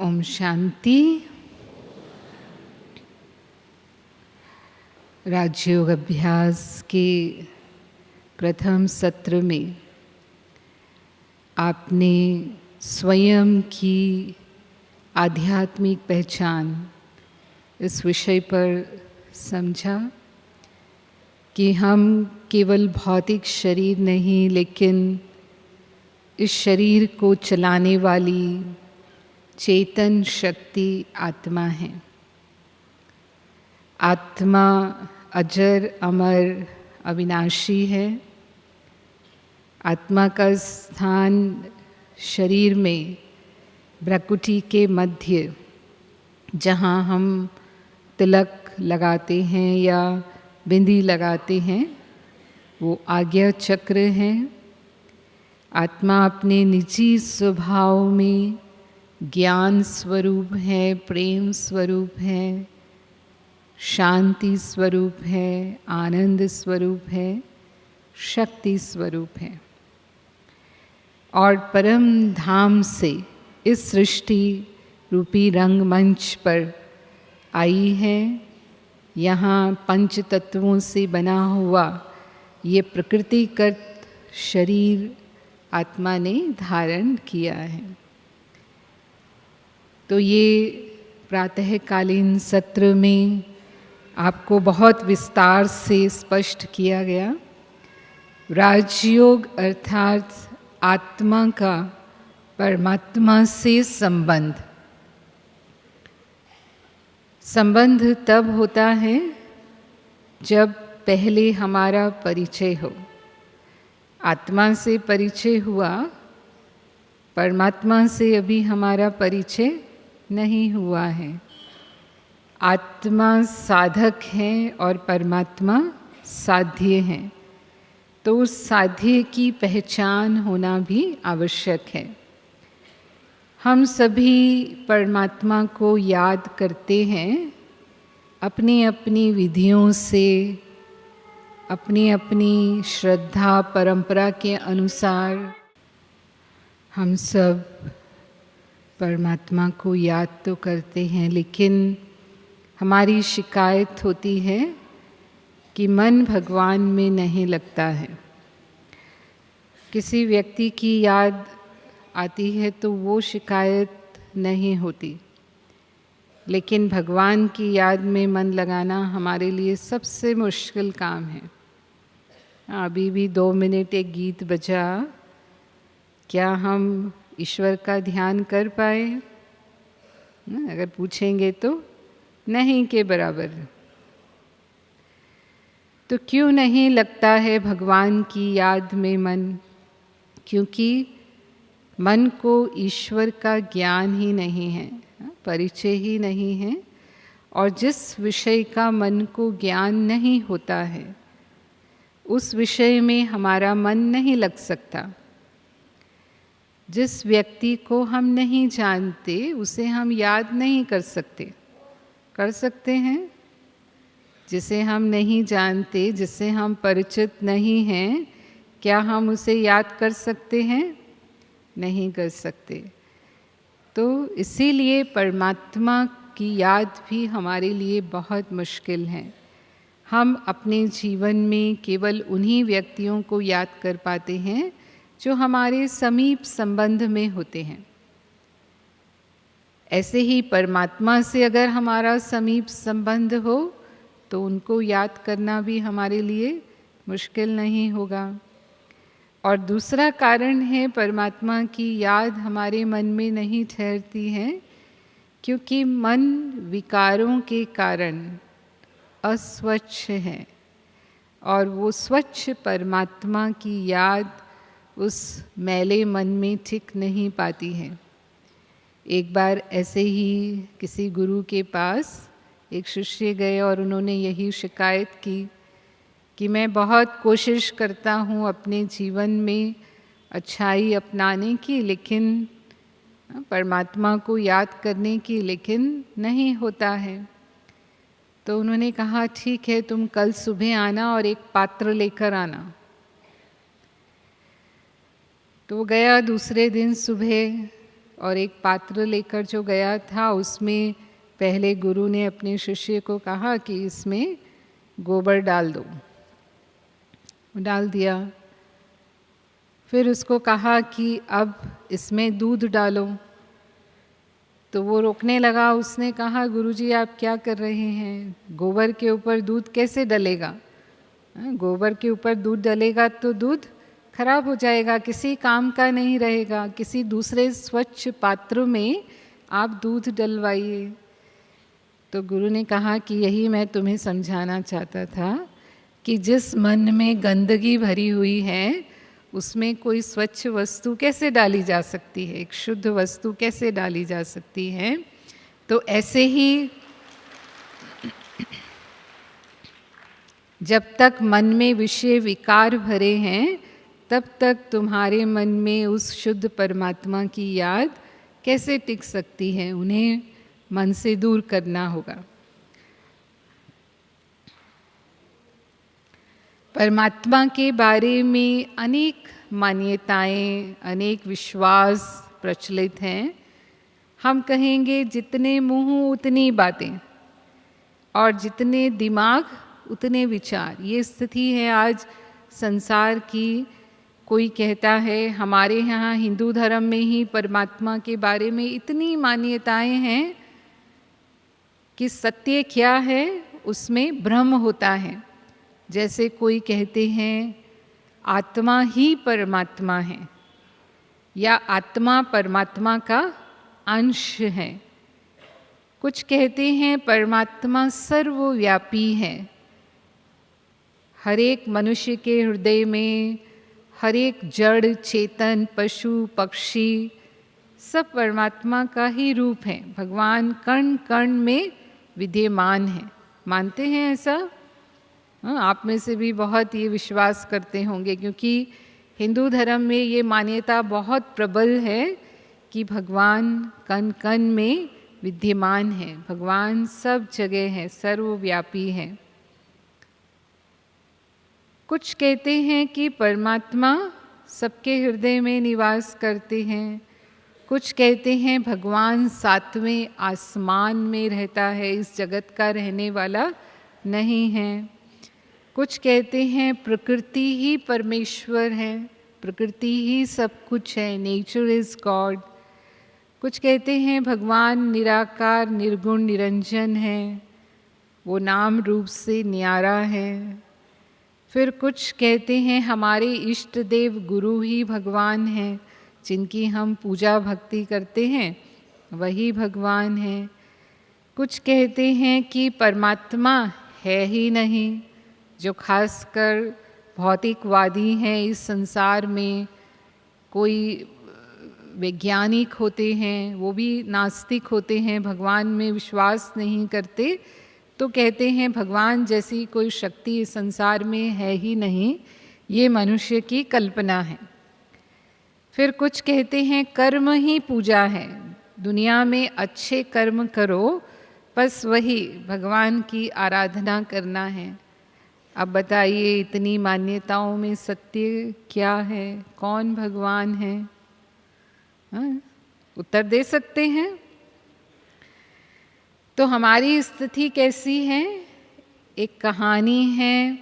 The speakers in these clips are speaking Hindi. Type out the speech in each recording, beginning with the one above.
ओम शांति। राजयोग अभ्यास के प्रथम सत्र में आपने स्वयं की आध्यात्मिक पहचान इस विषय पर समझा कि हम केवल भौतिक शरीर नहीं, लेकिन इस शरीर को चलाने वाली चेतन शक्ति आत्मा है। आत्मा अजर अमर अविनाशी है। आत्मा का स्थान शरीर में भ्रकुटी के मध्य, जहाँ हम तिलक लगाते हैं या बिंदी लगाते हैं, वो आज्ञा चक्र है। आत्मा अपने निजी स्वभाव में ज्ञान स्वरूप है, प्रेम स्वरूप है, शांति स्वरूप है, आनंद स्वरूप है, शक्ति स्वरूप है। और परम धाम से इस सृष्टि रूपी रंगमंच पर आई है। यहाँ पंच तत्वों से बना हुआ ये प्रकृतिगत शरीर आत्मा ने धारण किया है। तो ये प्रातःकालीन सत्र में आपको बहुत विस्तार से स्पष्ट किया गया। राजयोग अर्थात आत्मा का परमात्मा से संबंध तब होता है जब पहले हमारा परिचय हो। आत्मा से परिचय हुआ, परमात्मा से अभी हमारा परिचय नहीं हुआ है। आत्मा साधक है और परमात्मा साध्य है, तो उस साध्य की पहचान होना भी आवश्यक है। हम सभी परमात्मा को याद करते हैं अपनी अपनी विधियों से, अपनी अपनी श्रद्धा परंपरा के अनुसार। हम सब परमात्मा को याद तो करते हैं, लेकिन हमारी शिकायत होती है कि मन भगवान में नहीं लगता है। किसी व्यक्ति की याद आती है तो वो शिकायत नहीं होती, लेकिन भगवान की याद में मन लगाना हमारे लिए सबसे मुश्किल काम है। अभी भी 2 मिनट एक गीत बजा, क्या हम ईश्वर का ध्यान कर पाए? अगर पूछेंगे तो नहीं के बराबर। तो क्यों नहीं लगता है भगवान की याद में मन? क्योंकि मन को ईश्वर का ज्ञान ही नहीं है, परिचय ही नहीं है। और जिस विषय का मन को ज्ञान नहीं होता है, उस विषय में हमारा मन नहीं लग सकता। जिस व्यक्ति को हम नहीं जानते, उसे हम याद नहीं कर सकते। कर सकते हैं? जिसे हम नहीं जानते, जिससे हम परिचित नहीं हैं, क्या हम उसे याद कर सकते हैं? नहीं कर सकते। तो इसीलिए परमात्मा की याद भी हमारे लिए बहुत मुश्किल है। हम अपने जीवन में केवल उन्हीं व्यक्तियों को याद कर पाते हैं जो हमारे समीप संबंध में होते हैं। ऐसे ही परमात्मा से अगर हमारा समीप संबंध हो तो उनको याद करना भी हमारे लिए मुश्किल नहीं होगा। और दूसरा कारण है परमात्मा की याद हमारे मन में नहीं ठहरती है, क्योंकि मन विकारों के कारण अस्वच्छ है। और वो स्वच्छ परमात्मा की याद उस मैले मन में टिक नहीं पाती है। एक बार ऐसे ही किसी गुरु के पास एक शिष्य गए और उन्होंने यही शिकायत की कि मैं बहुत कोशिश करता हूँ अपने जीवन में अच्छाई अपनाने की, लेकिन परमात्मा को याद करने की, लेकिन नहीं होता है। तो उन्होंने कहा, ठीक है, तुम कल सुबह आना और एक पात्र लेकर आना। तो वो गया दूसरे दिन सुबह और एक पात्र लेकर जो गया था उसमें पहले गुरु ने अपने शिष्य को कहा कि इसमें गोबर डाल दो, डाल दिया। फिर उसको कहा कि अब इसमें दूध डालो, तो वो रोकने लगा। उसने कहा गुरुजी आप क्या कर रहे हैं, गोबर के ऊपर दूध कैसे डलेगा, गोबर के ऊपर दूध डलेगा तो दूध खराब हो जाएगा, किसी काम का नहीं रहेगा, किसी दूसरे स्वच्छ पात्र में आप दूध डलवाइए। तो गुरु ने कहा कि यही मैं तुम्हें समझाना चाहता था कि जिस मन में गंदगी भरी हुई है उसमें कोई स्वच्छ वस्तु कैसे डाली जा सकती है, एक शुद्ध वस्तु कैसे डाली जा सकती है। तो ऐसे ही जब तक मन में विषय विकार भरे हैं तब तक तुम्हारे मन में उस शुद्ध परमात्मा की याद कैसे टिक सकती है, उन्हें मन से दूर करना होगा। परमात्मा के बारे में अनेक मान्यताएं, अनेक विश्वास प्रचलित हैं। हम कहेंगे जितने मुंह उतनी बातें और जितने दिमाग उतने विचार, ये स्थिति है आज संसार की। कोई कहता है हमारे यहाँ हिंदू धर्म में ही परमात्मा के बारे में इतनी मान्यताएं हैं कि सत्य क्या है उसमें भ्रम होता है। जैसे कोई कहते हैं आत्मा ही परमात्मा है या आत्मा परमात्मा का अंश है। कुछ कहते हैं परमात्मा सर्वव्यापी है, हर एक मनुष्य के हृदय में, हर एक जड़ चेतन पशु पक्षी सब परमात्मा का ही रूप है, भगवान कण कण में विद्यमान है। मानते हैं ऐसा? आप में से भी बहुत ये विश्वास करते होंगे क्योंकि हिंदू धर्म में ये मान्यता बहुत प्रबल है कि भगवान कण कण में विद्यमान है, भगवान सब जगह है, सर्वव्यापी है। कुछ कहते हैं कि परमात्मा सबके हृदय में निवास करते हैं, कुछ कहते हैं भगवान सातवें आसमान में रहता है, इस जगत का रहने वाला नहीं है। कुछ कहते हैं प्रकृति ही परमेश्वर है, प्रकृति ही सब कुछ है, नेचर इज गॉड। कुछ कहते हैं भगवान निराकार निर्गुण निरंजन है, वो नाम रूप से न्यारा है। फिर कुछ कहते हैं हमारे इष्ट देव गुरु ही भगवान हैं, जिनकी हम पूजा भक्ति करते हैं वही भगवान है। कुछ कहते हैं कि परमात्मा है ही नहीं, जो खासकर भौतिकवादी हैं इस संसार में, कोई वैज्ञानिक होते हैं वो भी नास्तिक होते हैं, भगवान में विश्वास नहीं करते, तो कहते हैं भगवान जैसी कोई शक्ति इस संसार में है ही नहीं, ये मनुष्य की कल्पना है। फिर कुछ कहते हैं कर्म ही पूजा है, दुनिया में अच्छे कर्म करो, बस वही भगवान की आराधना करना है। अब बताइए इतनी मान्यताओं में सत्य क्या है, कौन भगवान है? उत्तर दे सकते हैं? तो हमारी स्थिति कैसी है? एक कहानी है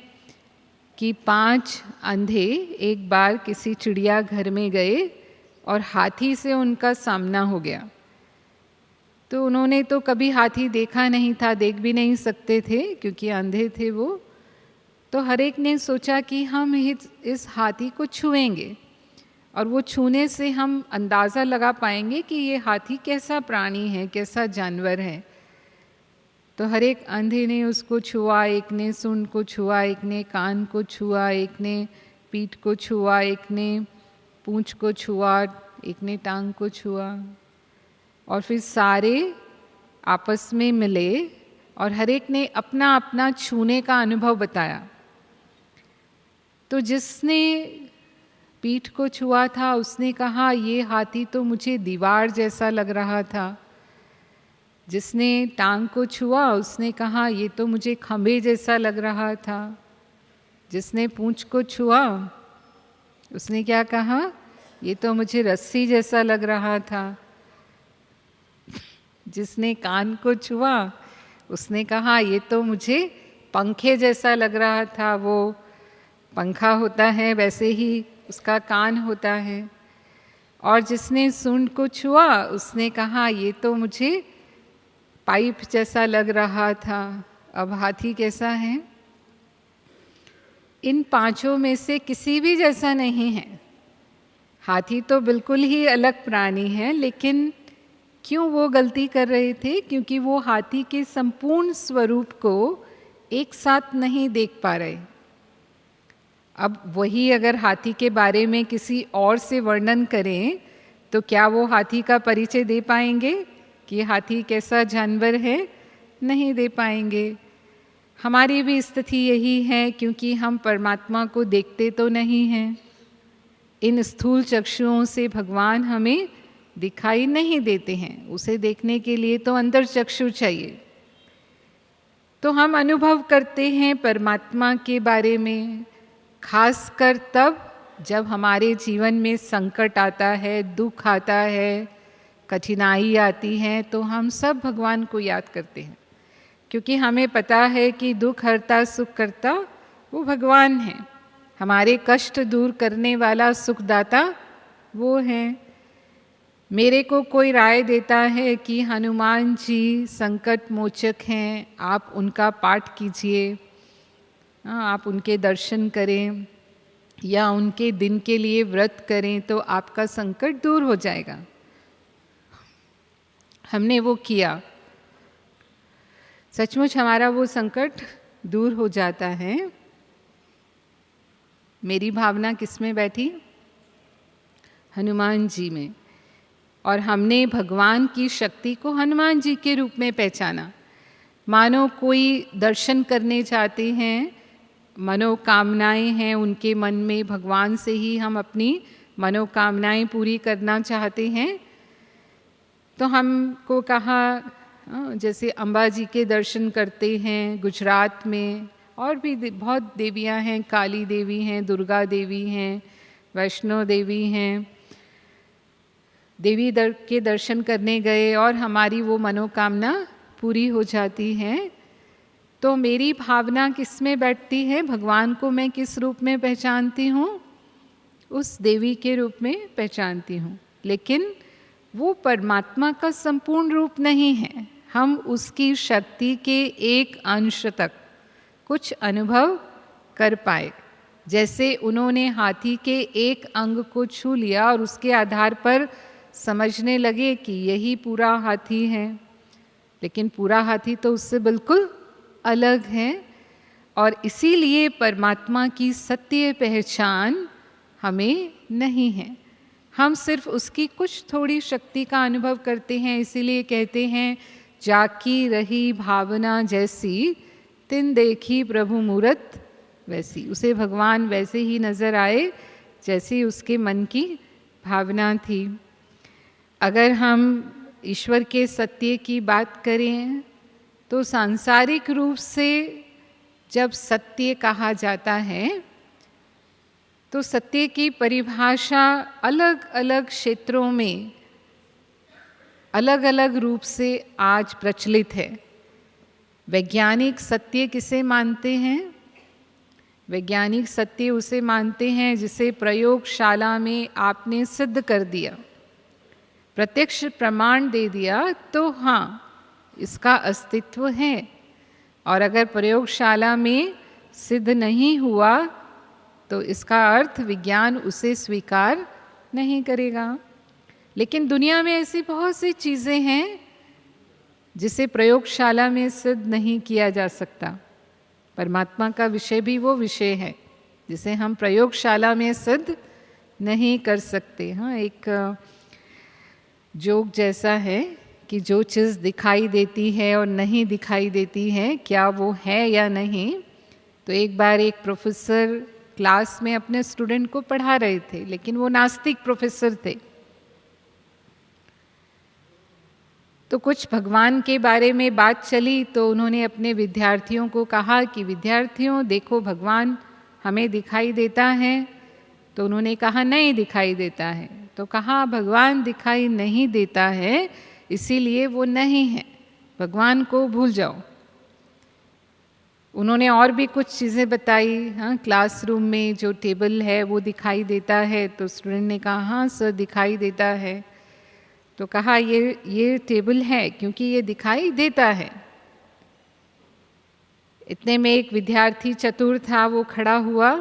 कि 5 अंधे एक बार किसी चिड़ियाघर में गए और हाथी से उनका सामना हो गया। तो उन्होंने तो कभी हाथी देखा नहीं था, देख भी नहीं सकते थे क्योंकि अंधे थे वो। तो हर एक ने सोचा कि हम इस हाथी को छुएंगे और वो छूने से हम अंदाज़ा लगा पाएंगे कि ये हाथी कैसा प्राणी है, कैसा जानवर है। तो हर एक अंधे ने उसको छुआ, एक ने सूंड को छुआ, एक ने कान को छुआ, एक ने पीठ को छुआ, एक ने पूंछ को छुआ, एक ने टांग को छुआ, और फिर सारे आपस में मिले और हर एक ने अपना अपना छूने का अनुभव बताया। तो जिसने पीठ को छुआ था उसने कहा ये हाथी तो मुझे दीवार जैसा लग रहा था। जिसने टांग को छुआ उसने कहा ये तो मुझे खंभे जैसा लग रहा था। जिसने पूंछ को छुआ उसने क्या कहा, ये तो मुझे रस्सी जैसा लग रहा था। जिसने कान को छुआ उसने कहा ये तो मुझे पंखे जैसा लग रहा था, वो पंखा होता है वैसे ही उसका कान होता है। और जिसने सूंड को छुआ उसने कहा ये तो मुझे पाइप जैसा लग रहा था, अब हाथी कैसा है? इन पांचों में से किसी भी जैसा नहीं है। हाथी तो बिल्कुल ही अलग प्राणी है, लेकिन क्यों वो गलती कर रहे थे? क्योंकि वो हाथी के संपूर्ण स्वरूप को एक साथ नहीं देख पा रहे। अब वही अगर हाथी के बारे में किसी और से वर्णन करें तो क्या वो हाथी का परिचय दे पाएंगे कि हाथी कैसा जानवर है? नहीं दे पाएंगे। हमारी भी स्थिति यही है, क्योंकि हम परमात्मा को देखते तो नहीं हैं। इन स्थूल चक्षुओं से भगवान हमें दिखाई नहीं देते हैं। उसे देखने के लिए तो अंतर चक्षु चाहिए। तो हम अनुभव करते हैं परमात्मा के बारे में खासकर तब जब हमारे जीवन में संकट आता है, दुख आता है, कठिनाई आती है, तो हम सब भगवान को याद करते हैं, क्योंकि हमें पता है कि दुख हरता सुख करता वो भगवान हैं। हमारे कष्ट दूर करने वाला सुखदाता वो हैं। मेरे को कोई राय देता है कि हनुमान जी संकट मोचक हैं, आप उनका पाठ कीजिए, आप उनके दर्शन करें या उनके दिन के लिए व्रत करें तो आपका संकट दूर हो जाएगा। हमने वो किया, सचमुच हमारा वो संकट दूर हो जाता है। मेरी भावना किस में बैठी? हनुमान जी में। और हमने भगवान की शक्ति को हनुमान जी के रूप में पहचाना। मानो कोई दर्शन करने चाहते हैं, मनोकामनाएं हैं उनके मन में, भगवान से ही हम अपनी मनोकामनाएं पूरी करना चाहते हैं, तो हमको कहा जैसे अम्बा जी के दर्शन करते हैं गुजरात में, और भी बहुत देवियां हैं, काली देवी हैं, दुर्गा देवी हैं, वैष्णो देवी हैं। देवी के दर्शन करने गए और हमारी वो मनोकामना पूरी हो जाती है। तो मेरी भावना किस में बैठती है? भगवान को मैं किस रूप में पहचानती हूँ? उस देवी के रूप में पहचानती हूँ। लेकिन वो परमात्मा का संपूर्ण रूप नहीं है। हम उसकी शक्ति के एक अंश तक कुछ अनुभव कर पाए। जैसे उन्होंने हाथी के एक अंग को छू लिया और उसके आधार पर समझने लगे कि यही पूरा हाथी है, लेकिन पूरा हाथी तो उससे बिल्कुल अलग है। और इसीलिए परमात्मा की सत्य पहचान हमें नहीं है। हम सिर्फ उसकी कुछ थोड़ी शक्ति का अनुभव करते हैं। इसीलिए कहते हैं जाकी रही भावना जैसी, तिन देखी प्रभु मूरत वैसी। उसे भगवान वैसे ही नजर आए जैसी उसके मन की भावना थी। अगर हम ईश्वर के सत्य की बात करें तो सांसारिक रूप से जब सत्य कहा जाता है तो सत्य की परिभाषा अलग अलग क्षेत्रों में अलग अलग रूप से आज प्रचलित है। वैज्ञानिक सत्य किसे मानते हैं? वैज्ञानिक सत्य उसे मानते हैं जिसे प्रयोगशाला में आपने सिद्ध कर दिया, प्रत्यक्ष प्रमाण दे दिया, तो हाँ इसका अस्तित्व है। और अगर प्रयोगशाला में सिद्ध नहीं हुआ तो इसका अर्थ विज्ञान उसे स्वीकार नहीं करेगा। लेकिन दुनिया में ऐसी बहुत सी चीज़ें हैं जिसे प्रयोगशाला में सिद्ध नहीं किया जा सकता। परमात्मा का विषय भी वो विषय है जिसे हम प्रयोगशाला में सिद्ध नहीं कर सकते। हाँ, एक जोक जैसा है कि जो चीज़ दिखाई देती है और नहीं दिखाई देती है, क्या वो है या नहीं। तो एक बार एक प्रोफेसर क्लास में अपने स्टूडेंट को पढ़ा रहे थे, लेकिन वो नास्तिक प्रोफेसर थे। तो कुछ भगवान के बारे में बात चली तो उन्होंने अपने विद्यार्थियों को कहा कि विद्यार्थियों देखो भगवान हमें दिखाई देता है। तो उन्होंने कहा नहीं दिखाई देता है। तो कहा भगवान दिखाई नहीं देता है, इसीलिए वो नहीं है, भगवान को भूल जाओ। उन्होंने और भी कुछ चीज़ें बताई। हाँ, क्लासरूम में जो टेबल है वो दिखाई देता है, तो स्टूडेंट ने कहा हाँ सर दिखाई देता है। तो कहा ये टेबल है क्योंकि ये दिखाई देता है। इतने में एक विद्यार्थी चतुर था, वो खड़ा हुआ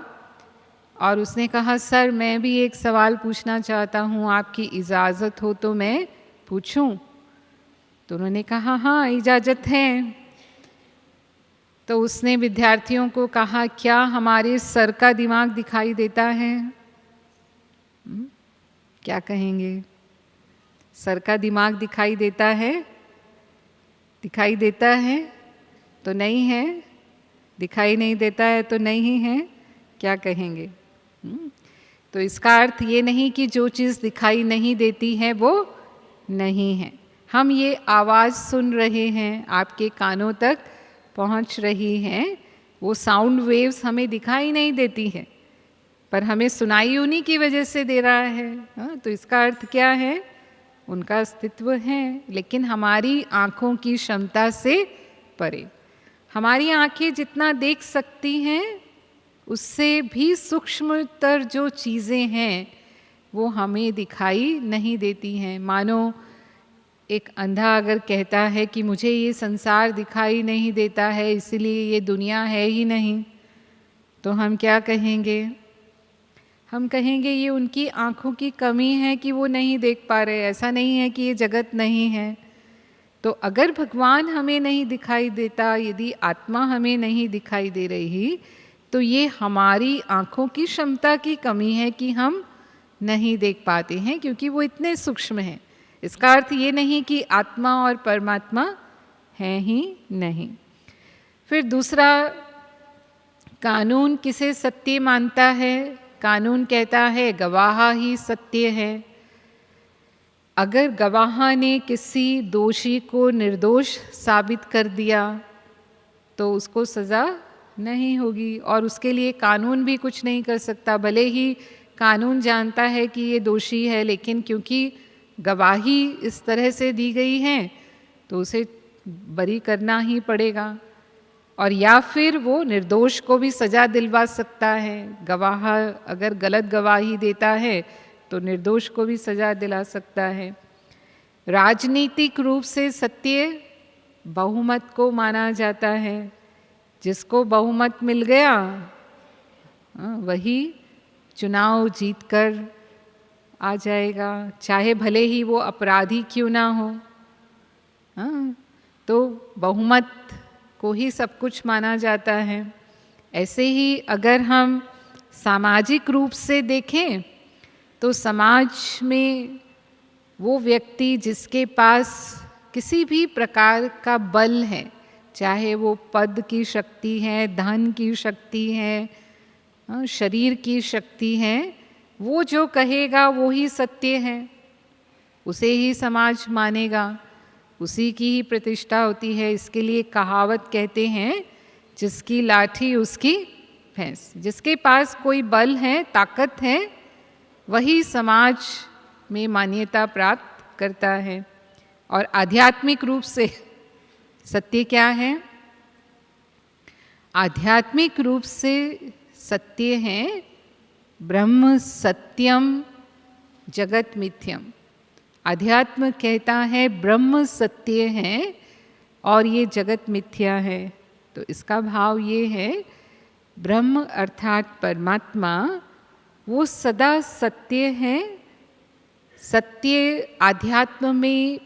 और उसने कहा सर मैं भी एक सवाल पूछना चाहता हूँ, आपकी इजाज़त हो तो मैं पूछूं? तो उन्होंने कहा हाँ इजाज़त है। तो उसने विद्यार्थियों को कहा क्या हमारे सर का दिमाग दिखाई देता है? क्या कहेंगे? सर का दिमाग दिखाई देता है? दिखाई देता है तो नहीं है, दिखाई नहीं देता है तो नहीं है, क्या कहेंगे? तो इसका अर्थ ये नहीं कि जो चीज़ दिखाई नहीं देती है वो नहीं है। हम ये आवाज़ सुन रहे हैं, आपके कानों तक पहुंच रही हैं, वो साउंड वेव्स हमें दिखाई नहीं देती है, पर हमें सुनाई उन्हीं की वजह से दे रहा है। तो इसका अर्थ क्या है? उनका अस्तित्व है, लेकिन हमारी आँखों की क्षमता से परे। हमारी आँखें जितना देख सकती हैं उससे भी सूक्ष्मतर जो चीज़ें हैं वो हमें दिखाई नहीं देती हैं। मानो एक अंधा अगर कहता है कि मुझे ये संसार दिखाई नहीं देता है इसलिए ये दुनिया है ही नहीं, तो हम क्या कहेंगे? हम कहेंगे ये उनकी आँखों की कमी है कि वो नहीं देख पा रहे, ऐसा नहीं है कि ये जगत नहीं है। तो अगर भगवान हमें नहीं दिखाई देता, यदि आत्मा हमें नहीं दिखाई दे रही, तो ये हमारी आँखों की क्षमता की कमी है कि हम नहीं देख पाते हैं, क्योंकि वो इतने सूक्ष्म हैं। इसका अर्थ ये नहीं कि आत्मा और परमात्मा हैं ही नहीं। फिर दूसरा, कानून किसे सत्य मानता है? कानून कहता है गवाह ही सत्य है। अगर गवाह ने किसी दोषी को निर्दोष साबित कर दिया तो उसको सज़ा नहीं होगी, और उसके लिए कानून भी कुछ नहीं कर सकता। भले ही कानून जानता है कि ये दोषी है, लेकिन क्योंकि गवाही इस तरह से दी गई है तो उसे बरी करना ही पड़ेगा। और या फिर वो निर्दोष को भी सज़ा दिलवा सकता है। गवाह अगर गलत गवाही देता है तो निर्दोष को भी सज़ा दिला सकता है। राजनीतिक रूप से सत्य बहुमत को माना जाता है। जिसको बहुमत मिल गया वही चुनाव जीतकर आ जाएगा, चाहे भले ही वो अपराधी क्यों ना हो। तो बहुमत को ही सब कुछ माना जाता है। ऐसे ही अगर हम सामाजिक रूप से देखें तो समाज में वो व्यक्ति जिसके पास किसी भी प्रकार का बल है, चाहे वो पद की शक्ति है, धन की शक्ति है, शरीर की शक्ति है, वो जो कहेगा वो ही सत्य है, उसे ही समाज मानेगा, उसी की ही प्रतिष्ठा होती है। इसके लिए कहावत कहते हैं, जिसकी लाठी उसकी भैंस। जिसके पास कोई बल है, ताकत है, वही समाज में मान्यता प्राप्त करता है। और आध्यात्मिक रूप से सत्य क्या है? आध्यात्मिक रूप से सत्य है ब्रह्म सत्यम जगत मिथ्यम। अध्यात्म कहता है ब्रह्म सत्य है और ये जगत मिथ्या है। तो इसका भाव ये है, ब्रह्म अर्थात परमात्मा वो सदा सत्य है। सत्य आध्यात्म में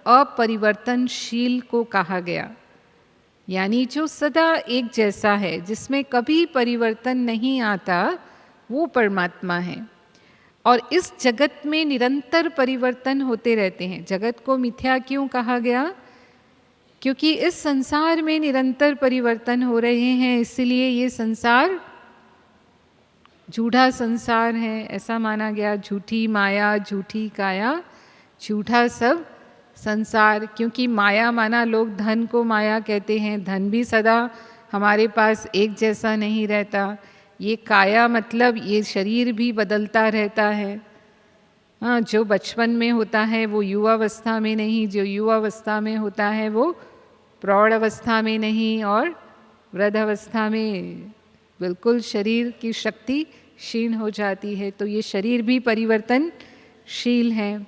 अपरिवर्तनशील को कहा गया, यानी जो सदा एक जैसा है, जिसमें कभी परिवर्तन नहीं आता, वो परमात्मा है। और इस जगत में निरंतर परिवर्तन होते रहते हैं। जगत को मिथ्या क्यों कहा गया? क्योंकि इस संसार में निरंतर परिवर्तन हो रहे हैं, इसलिए ये संसार झूठा संसार है, ऐसा माना गया। झूठी माया, झूठी काया, झूठा सब संसार। क्योंकि माया माना, लोग धन को माया कहते हैं। धन भी सदा हमारे पास एक जैसा नहीं रहता। ये काया मतलब ये शरीर भी बदलता रहता है। हाँ, जो बचपन में होता है वो युवावस्था में नहीं, जो युवावस्था में होता है वो प्रौढ़ अवस्था में नहीं, और वृद्धावस्था में बिल्कुल शरीर की शक्ति क्षीण हो जाती है। तो ये शरीर भी परिवर्तनशील है।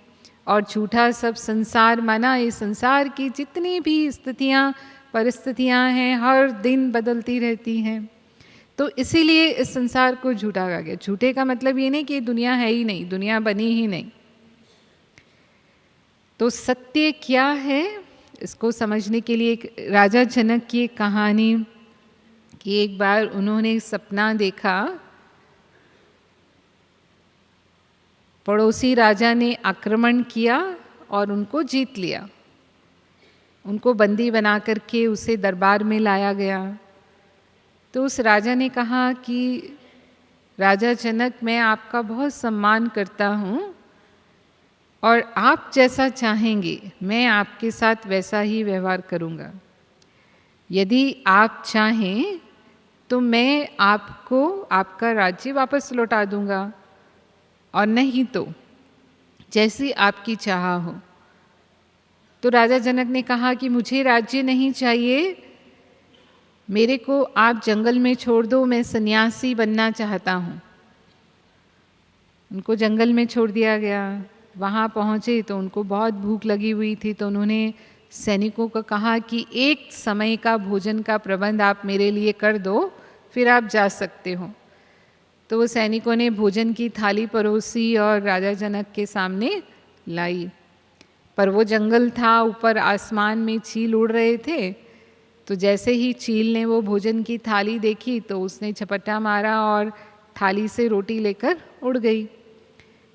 और झूठा सब संसार माना, ये संसार की जितनी भी स्थितियाँ परिस्थितियाँ हैं हर दिन बदलती रहती हैं। तो इसीलिए इस संसार को झूठा कहा गया। झूठे का मतलब ये नहीं कि दुनिया है ही नहीं, दुनिया बनी ही नहीं। तो सत्य क्या है, इसको समझने के लिए एक राजा जनक की एक कहानी कि एक बार उन्होंने सपना देखा, पड़ोसी राजा ने आक्रमण किया और उनको जीत लिया। उनको बंदी बना करके उसे दरबार में लाया गया। तो उस राजा ने कहा कि राजा जनक, मैं आपका बहुत सम्मान करता हूँ और आप जैसा चाहेंगे मैं आपके साथ वैसा ही व्यवहार करूँगा। यदि आप चाहें तो मैं आपको आपका राज्य वापस लौटा दूँगा, और नहीं तो जैसी आपकी चाह हो। तो राजा जनक ने कहा कि मुझे राज्य नहीं चाहिए, मेरे को आप जंगल में छोड़ दो, मैं सन्यासी बनना चाहता हूँ। उनको जंगल में छोड़ दिया गया। वहाँ पहुँचे तो उनको बहुत भूख लगी हुई थी, तो उन्होंने सैनिकों को कहा कि एक समय का भोजन का प्रबंध आप मेरे लिए कर दो, फिर आप जा सकते हो। तो वो सैनिकों ने भोजन की थाली परोसी और राजा जनक के सामने लाई। पर वो जंगल था, ऊपर आसमान में चील उड़ रहे थे। तो जैसे ही चील ने वो भोजन की थाली देखी तो उसने झपट्टा मारा और थाली से रोटी लेकर उड़ गई।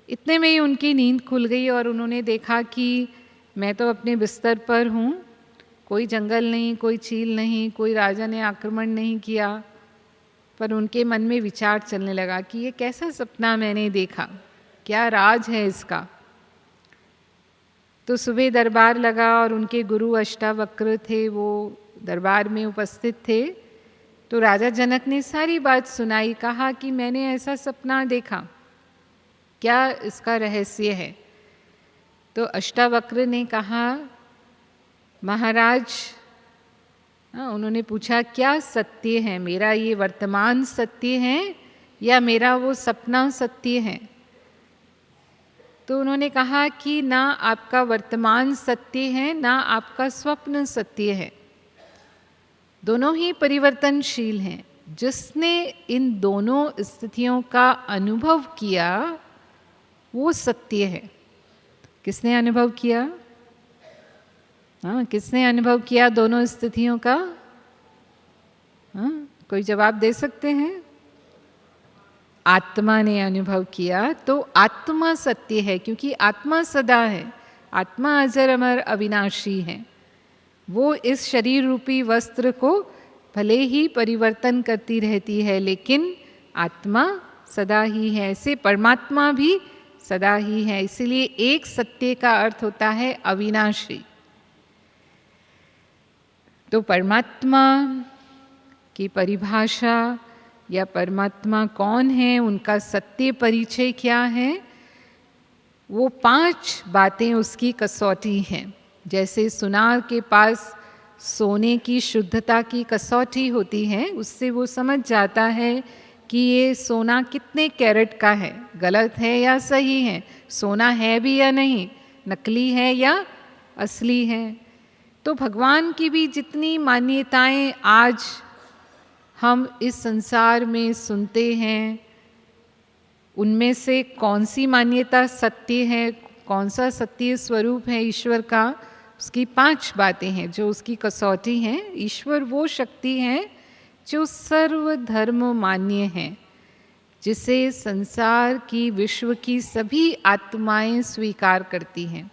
इतने में ही उनकी नींद खुल गई और उन्होंने देखा कि मैं तो अपने बिस्तर पर हूँ, कोई जंगल नहीं, कोई चील नहीं, कोई राजा ने आक्रमण नहीं किया। पर उनके मन में विचार चलने लगा कि ये कैसा सपना मैंने देखा, क्या राज है इसका। तो सुबह दरबार लगा और उनके गुरु अष्टावक्र थे, वो दरबार में उपस्थित थे। तो राजा जनक ने सारी बात सुनाई, कहा कि मैंने ऐसा सपना देखा, क्या इसका रहस्य है। तो अष्टावक्र ने कहा, महाराज, उन्होंने पूछा क्या सत्य है, मेरा ये वर्तमान सत्य है या मेरा वो सपना सत्य है। तो उन्होंने कहा कि ना आपका वर्तमान सत्य है ना आपका स्वप्न सत्य है, दोनों ही परिवर्तनशील हैं। जिसने इन दोनों स्थितियों का अनुभव किया वो सत्य है। किसने अनुभव किया? हाँ, किसने अनुभव किया दोनों स्थितियों का? हाँ, कोई जवाब दे सकते हैं? आत्मा ने अनुभव किया। तो आत्मा सत्य है, क्योंकि आत्मा सदा है, आत्मा अजर अमर अविनाशी है। वो इस शरीर रूपी वस्त्र को भले ही परिवर्तन करती रहती है, लेकिन आत्मा सदा ही है। ऐसे परमात्मा भी सदा ही है। इसीलिए एक सत्य का अर्थ होता है अविनाशी। तो परमात्मा की परिभाषा या परमात्मा कौन है, उनका सत्य परिचय क्या है, वो 5 बातें उसकी कसौटी हैं। जैसे सुनार के पास सोने की शुद्धता की कसौटी होती है, उससे वो समझ जाता है कि ये सोना कितने कैरेट का है, गलत है या सही है, सोना है भी या नहीं, नकली है या असली है। तो भगवान की भी जितनी मान्यताएं आज हम इस संसार में सुनते हैं, उनमें से कौन सी मान्यता सत्य है, कौन सा सत्य स्वरूप है ईश्वर का, उसकी 5 बातें हैं जो उसकी कसौटी हैं। ईश्वर वो शक्ति है जो सर्वधर्म मान्य है, जिसे संसार की विश्व की सभी आत्माएं स्वीकार करती हैं।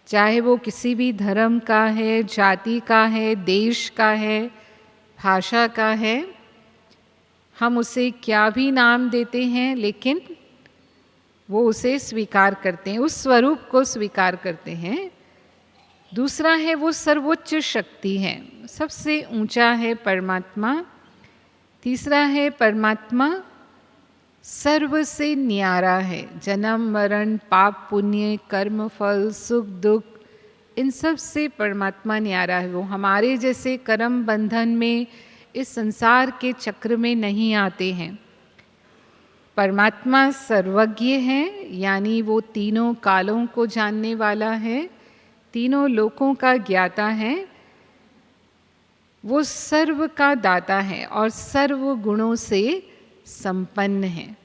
चाहे वो किसी भी धर्म का है, जाति का है, देश का है, भाषा का है, हम उसे क्या भी नाम देते हैं, लेकिन वो उसे स्वीकार करते हैं, उस स्वरूप को स्वीकार करते हैं। दूसरा है वो सर्वोच्च शक्ति है, सबसे ऊंचा है परमात्मा। तीसरा है परमात्मा सर्व से न्यारा है। जन्म मरण, पाप पुण्य, कर्म फल, सुख दुख, इन सब से परमात्मा न्यारा है। वो हमारे जैसे कर्म बंधन में, इस संसार के चक्र में नहीं आते हैं। परमात्मा सर्वज्ञ है, यानी वो तीनों कालों को जानने वाला है, तीनों लोकों का ज्ञाता है। वो सर्व का दाता है और सर्व गुणों से संपन्न है,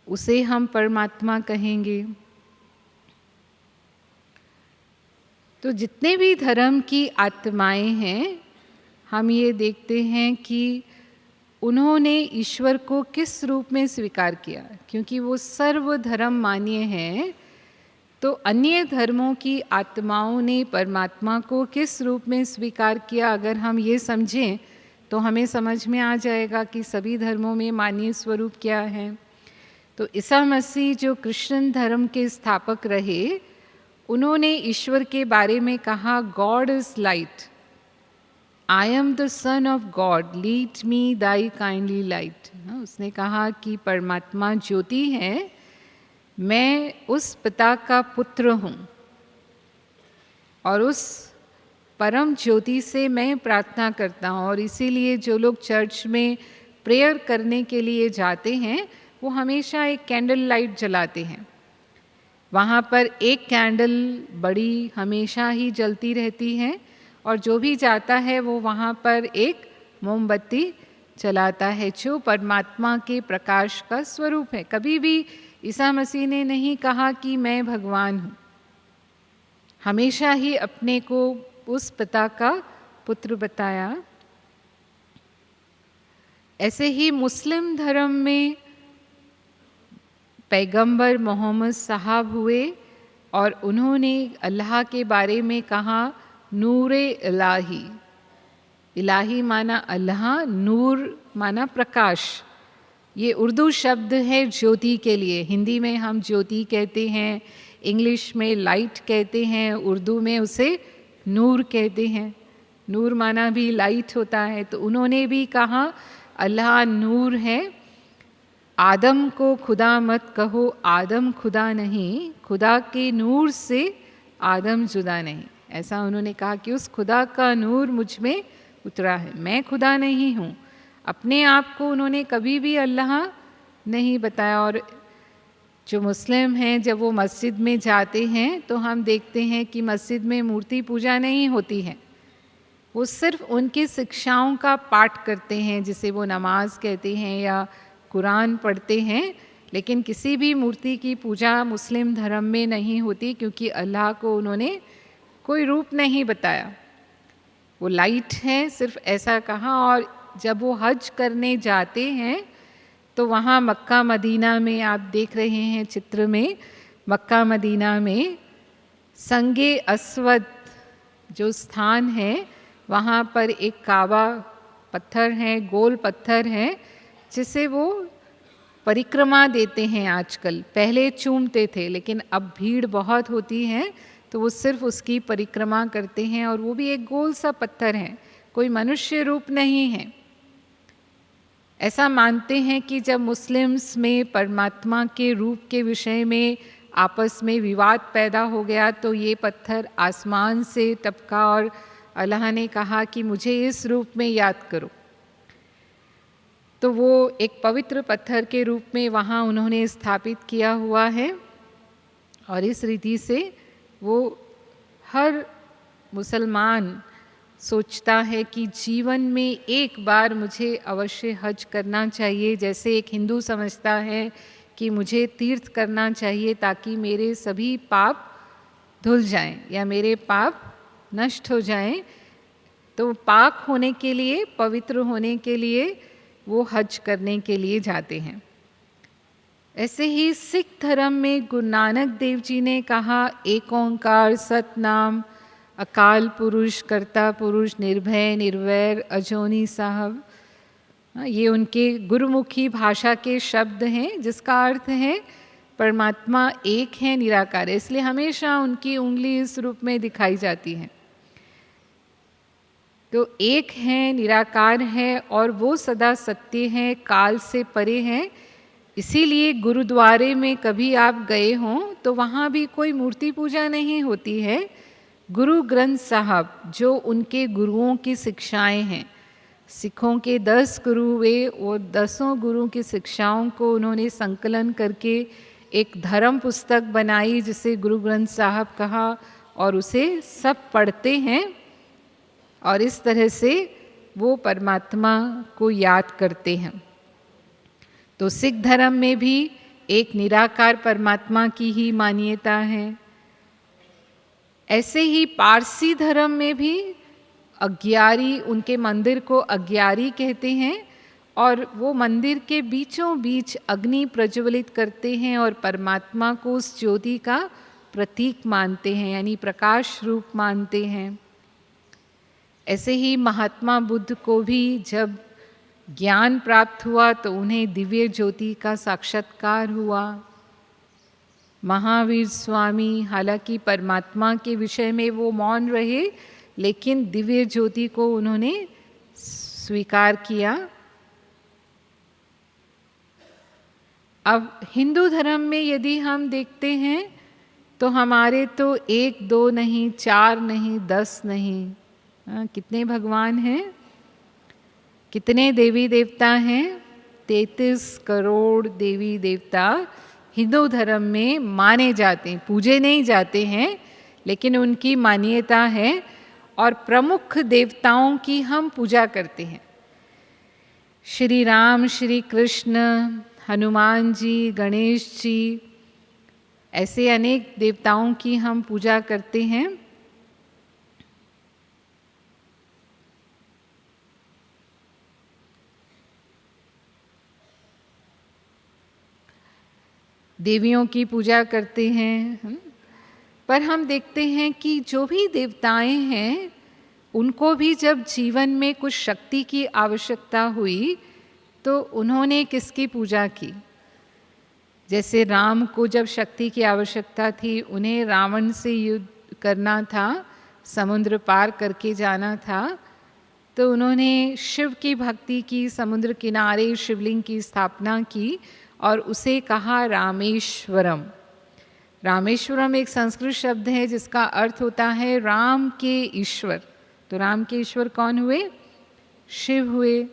उसे हम परमात्मा कहेंगे। तो जितने भी धर्म की आत्माएं हैं, हम ये देखते हैं कि उन्होंने ईश्वर को किस रूप में स्वीकार किया। क्योंकि वो सर्व धर्म मान्य हैं, तो अन्य धर्मों की आत्माओं ने परमात्मा को किस रूप में स्वीकार किया, अगर हम ये समझें तो हमें समझ में आ जाएगा कि सभी धर्मों में मान्य स्वरूप क्या है। तो ईसा मसीह जो कृष्ण धर्म के स्थापक रहे, उन्होंने ईश्वर के बारे में कहा, God is light, I am the son of God, lead me Dai kindly light. उसने कहा कि परमात्मा ज्योति है, मैं उस पिता का पुत्र हूँ और उस परम ज्योति से मैं प्रार्थना करता हूँ। और इसीलिए जो लोग चर्च में प्रेयर करने के लिए जाते हैं, वो हमेशा एक कैंडल लाइट जलाते हैं। वहाँ पर एक कैंडल बड़ी हमेशा ही जलती रहती है, और जो भी जाता है वो वहाँ पर एक मोमबत्ती जलाता है, जो परमात्मा के प्रकाश का स्वरूप है। कभी भी ईसा मसीह ने नहीं कहा कि मैं भगवान हूँ, हमेशा ही अपने को उस पिता का पुत्र बताया। ऐसे ही मुस्लिम धर्म में पैगंबर मोहम्मद साहब हुए और उन्होंने अल्लाह के बारे में कहा, नूरे इलाही। इलाही माना अल्लाह, नूर माना प्रकाश। ये उर्दू शब्द है ज्योति के लिए। हिंदी में हम ज्योति कहते हैं, इंग्लिश में लाइट कहते हैं, उर्दू में उसे नूर कहते हैं। नूर माना भी लाइट होता है। तो उन्होंने भी कहा अल्लाह नूर है। आदम को खुदा मत कहो, आदम खुदा नहीं, खुदा के नूर से आदम जुदा नहीं। ऐसा उन्होंने कहा कि उस खुदा का नूर मुझ में उतरा है, मैं खुदा नहीं हूँ। अपने आप को उन्होंने कभी भी अल्लाह नहीं बताया। और जो मुस्लिम हैं, जब वो मस्जिद में जाते हैं तो हम देखते हैं कि मस्जिद में मूर्ति पूजा नहीं होती है, वो सिर्फ उनकी शिक्षाओं का पाठ करते हैं, जिसे वो नमाज कहते हैं या कुरान पढ़ते हैं। लेकिन किसी भी मूर्ति की पूजा मुस्लिम धर्म में नहीं होती, क्योंकि अल्लाह को उन्होंने कोई रूप नहीं बताया। वो लाइट है, सिर्फ ऐसा कहा। और जब वो हज करने जाते हैं तो वहाँ मक्का मदीना में आप देख रहे हैं चित्र में, मक्का मदीना में संगे अस्वद जो स्थान है, वहाँ पर एक काबा पत्थर है, गोल पत्थर है, जिसे वो परिक्रमा देते हैं आजकल। पहले चूमते थे, लेकिन अब भीड़ बहुत होती है तो वो सिर्फ उसकी परिक्रमा करते हैं। और वो भी एक गोल सा पत्थर है, कोई मनुष्य रूप नहीं है। ऐसा मानते हैं कि जब मुस्लिम्स में परमात्मा के रूप के विषय में आपस में विवाद पैदा हो गया, तो ये पत्थर आसमान से टपका और अल्लाह ने कहा कि मुझे इस रूप में याद करो। तो वो एक पवित्र पत्थर के रूप में वहाँ उन्होंने स्थापित किया हुआ है। और इस रीति से वो हर मुसलमान सोचता है कि जीवन में एक बार मुझे अवश्य हज करना चाहिए। जैसे एक हिंदू समझता है कि मुझे तीर्थ करना चाहिए ताकि मेरे सभी पाप धुल जाएं या मेरे पाप नष्ट हो जाएं। तो पाक होने के लिए, पवित्र होने के लिए वो हज करने के लिए जाते हैं। ऐसे ही सिख धर्म में गुरु नानक देव जी ने कहा, एक ओंकार सतनाम, अकाल पुरुष, कर्ता पुरुष, निर्भय निर्वैर, अजोनी साहब। ये उनके गुरुमुखी भाषा के शब्द हैं, जिसका अर्थ है परमात्मा एक है, निराकार है। इसलिए हमेशा उनकी उंगली इस रूप में दिखाई जाती है। तो एक है, निराकार है और वो सदा सत्य है, काल से परे है। इसीलिए गुरुद्वारे में कभी आप गए हों तो वहाँ भी कोई मूर्ति पूजा नहीं होती है। गुरु ग्रंथ साहब जो उनके गुरुओं की शिक्षाएं हैं, सिखों के 10 गुरु हुए, वो 10 गुरु की शिक्षाओं को उन्होंने संकलन करके एक धर्म पुस्तक बनाई जिसे गुरु ग्रंथ साहब कहा, और उसे सब पढ़ते हैं और इस तरह से वो परमात्मा को याद करते हैं। तो सिख धर्म में भी एक निराकार परमात्मा की ही मान्यता है। ऐसे ही पारसी धर्म में भी अग्यारी, उनके मंदिर को अग्यारी कहते हैं और वो मंदिर के बीचों बीच अग्नि प्रज्वलित करते हैं और परमात्मा को उस ज्योति का प्रतीक मानते हैं, यानी प्रकाश रूप मानते हैं। ऐसे ही महात्मा बुद्ध को भी जब ज्ञान प्राप्त हुआ तो उन्हें दिव्य ज्योति का साक्षात्कार हुआ। महावीर स्वामी हालांकि परमात्मा के विषय में वो मौन रहे, लेकिन दिव्य ज्योति को उन्होंने स्वीकार किया। अब हिंदू धर्म में यदि हम देखते हैं तो हमारे तो 1 2 नहीं, 4 नहीं, 10 नहीं, कितने भगवान हैं, कितने देवी देवता हैं? 33 करोड़ देवी देवता हिंदू धर्म में माने जाते हैं, पूजे नहीं जाते हैं लेकिन उनकी मान्यता है। और प्रमुख देवताओं की हम पूजा करते हैं। श्री राम, श्री कृष्ण, हनुमान जी, गणेश जी, ऐसे अनेक देवताओं की हम पूजा करते हैं। देवियों की पूजा करते हैं। पर हम देखते हैं कि जो भी देवताएं हैं उनको भी जब जीवन में कुछ शक्ति की आवश्यकता हुई तो उन्होंने किसकी पूजा की? जैसे राम को जब शक्ति की आवश्यकता थी, उन्हें रावण से युद्ध करना था, समुद्र पार करके जाना था, तो उन्होंने शिव की भक्ति की, समुद्र किनारे शिवलिंग की स्थापना की और उसे कहा रामेश्वरम। रामेश्वरम एक संस्कृत शब्द है जिसका अर्थ होता है राम के ईश्वर। तो राम के ईश्वर कौन हुए? शिव हुए।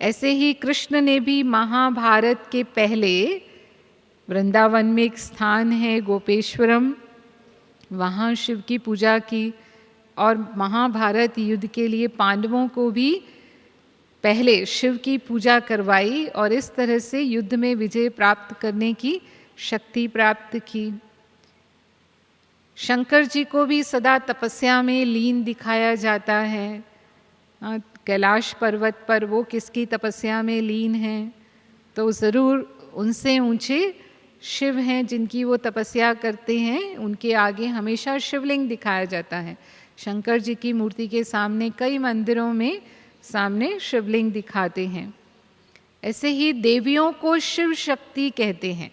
ऐसे ही कृष्ण ने भी महाभारत के पहले वृंदावन में एक स्थान है गोपेश्वरम, वहाँ शिव की पूजा की और महाभारत युद्ध के लिए पांडवों को भी पहले शिव की पूजा करवाई और इस तरह से युद्ध में विजय प्राप्त करने की शक्ति प्राप्त की। शंकर जी को भी सदा तपस्या में लीन दिखाया जाता है। कैलाश पर्वत पर वो किसकी तपस्या में लीन हैं? तो ज़रूर उनसे ऊंचे शिव हैं जिनकी वो तपस्या करते हैं, उनके आगे हमेशा शिवलिंग दिखाया जाता है। शंकर जी की मूर्ति के सामने कई मंदिरों में सामने शिवलिंग दिखाते हैं। ऐसे ही देवियों को शिव शक्ति कहते हैं।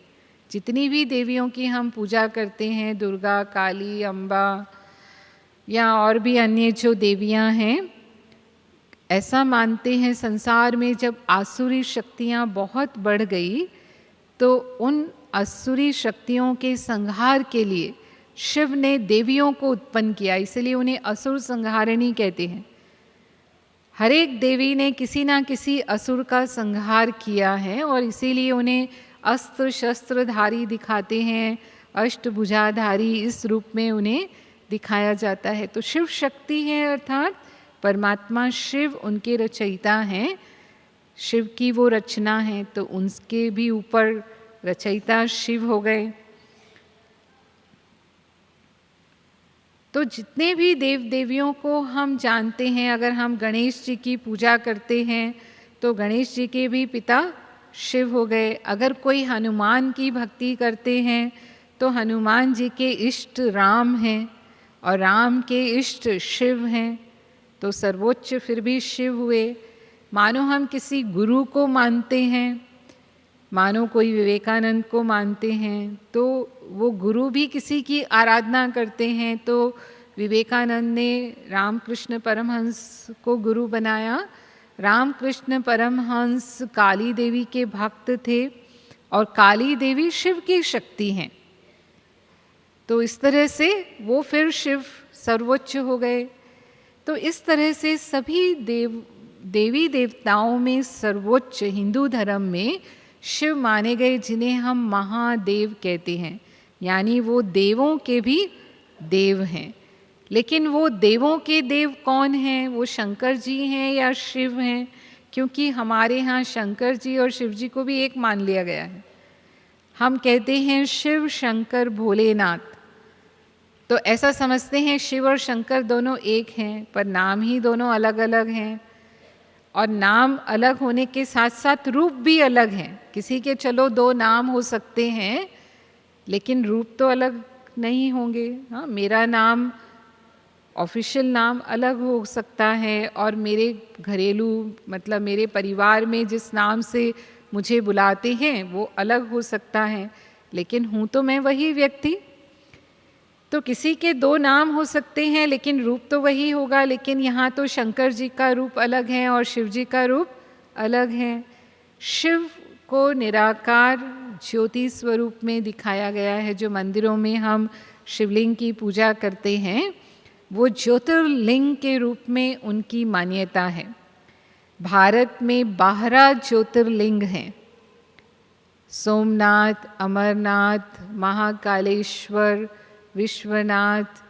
जितनी भी देवियों की हम पूजा करते हैं, दुर्गा, काली, अम्बा या और भी अन्य जो देवियां हैं, ऐसा मानते हैं संसार में जब आसुरी शक्तियां बहुत बढ़ गई तो उन आसुरी शक्तियों के संहार के लिए शिव ने देवियों को उत्पन्न किया, इसलिए उन्हें असुर संहारिणी कहते हैं। हर एक देवी ने किसी ना किसी असुर का संहार किया है और इसीलिए उन्हें अस्त्र शस्त्रधारी दिखाते हैं, अष्टभुजाधारी इस रूप में उन्हें दिखाया जाता है। तो शिव शक्ति है अर्थात परमात्मा शिव उनके रचयिता हैं, शिव की वो रचना है, तो उनके भी ऊपर रचयिता शिव हो गए। तो जितने भी देव देवियों को हम जानते हैं, अगर हम गणेश जी की पूजा करते हैं तो गणेश जी के भी पिता शिव हो गए। अगर कोई हनुमान की भक्ति करते हैं तो हनुमान जी के इष्ट राम हैं और राम के इष्ट शिव हैं, तो सर्वोच्च फिर भी शिव हुए। मानो हम किसी गुरु को मानते हैं, मानो कोई विवेकानंद को मानते हैं, तो वो गुरु भी किसी की आराधना करते हैं। तो विवेकानंद ने रामकृष्ण परमहंस को गुरु बनाया। रामकृष्ण परमहंस काली देवी के भक्त थे और काली देवी शिव की शक्ति हैं। तो इस तरह से वो फिर शिव सर्वोच्च हो गए। तो इस तरह से सभी देवी देवताओं में सर्वोच्च हिंदू धर्म में शिव माने गए, जिन्हें हम महादेव कहते हैं, यानी वो देवों के भी देव हैं। लेकिन वो देवों के देव कौन हैं? वो शंकर जी हैं या शिव हैं? क्योंकि हमारे यहाँ शंकर जी और शिव जी को भी एक मान लिया गया है। हम कहते हैं शिव शंकर भोलेनाथ, तो ऐसा समझते हैं शिव और शंकर दोनों एक हैं, पर नाम ही दोनों अलग अलग हैं। और नाम अलग होने के साथ साथ रूप भी अलग हैं। किसी के चलो 2 नाम हो सकते हैं, लेकिन रूप तो अलग नहीं होंगे। हाँ, मेरा नाम ऑफिशियल नाम अलग हो सकता है, और मेरे घरेलू मतलब मेरे परिवार में जिस नाम से मुझे बुलाते हैं वो अलग हो सकता है, लेकिन हूँ तो मैं वही व्यक्ति। तो किसी के 2 नाम हो सकते हैं, लेकिन रूप तो वही होगा। लेकिन यहाँ तो शंकर जी का रूप अलग है और शिव जी का रूप अलग है। शिव को निराकार ज्योति स्वरूप में दिखाया गया है। जो मंदिरों में हम शिवलिंग की पूजा करते हैं, वो ज्योतिर्लिंग के रूप में उनकी मान्यता है। भारत में 12 ज्योतिर्लिंग हैं। सोमनाथ, अमरनाथ, महाकालेश्वर, विश्वनाथ।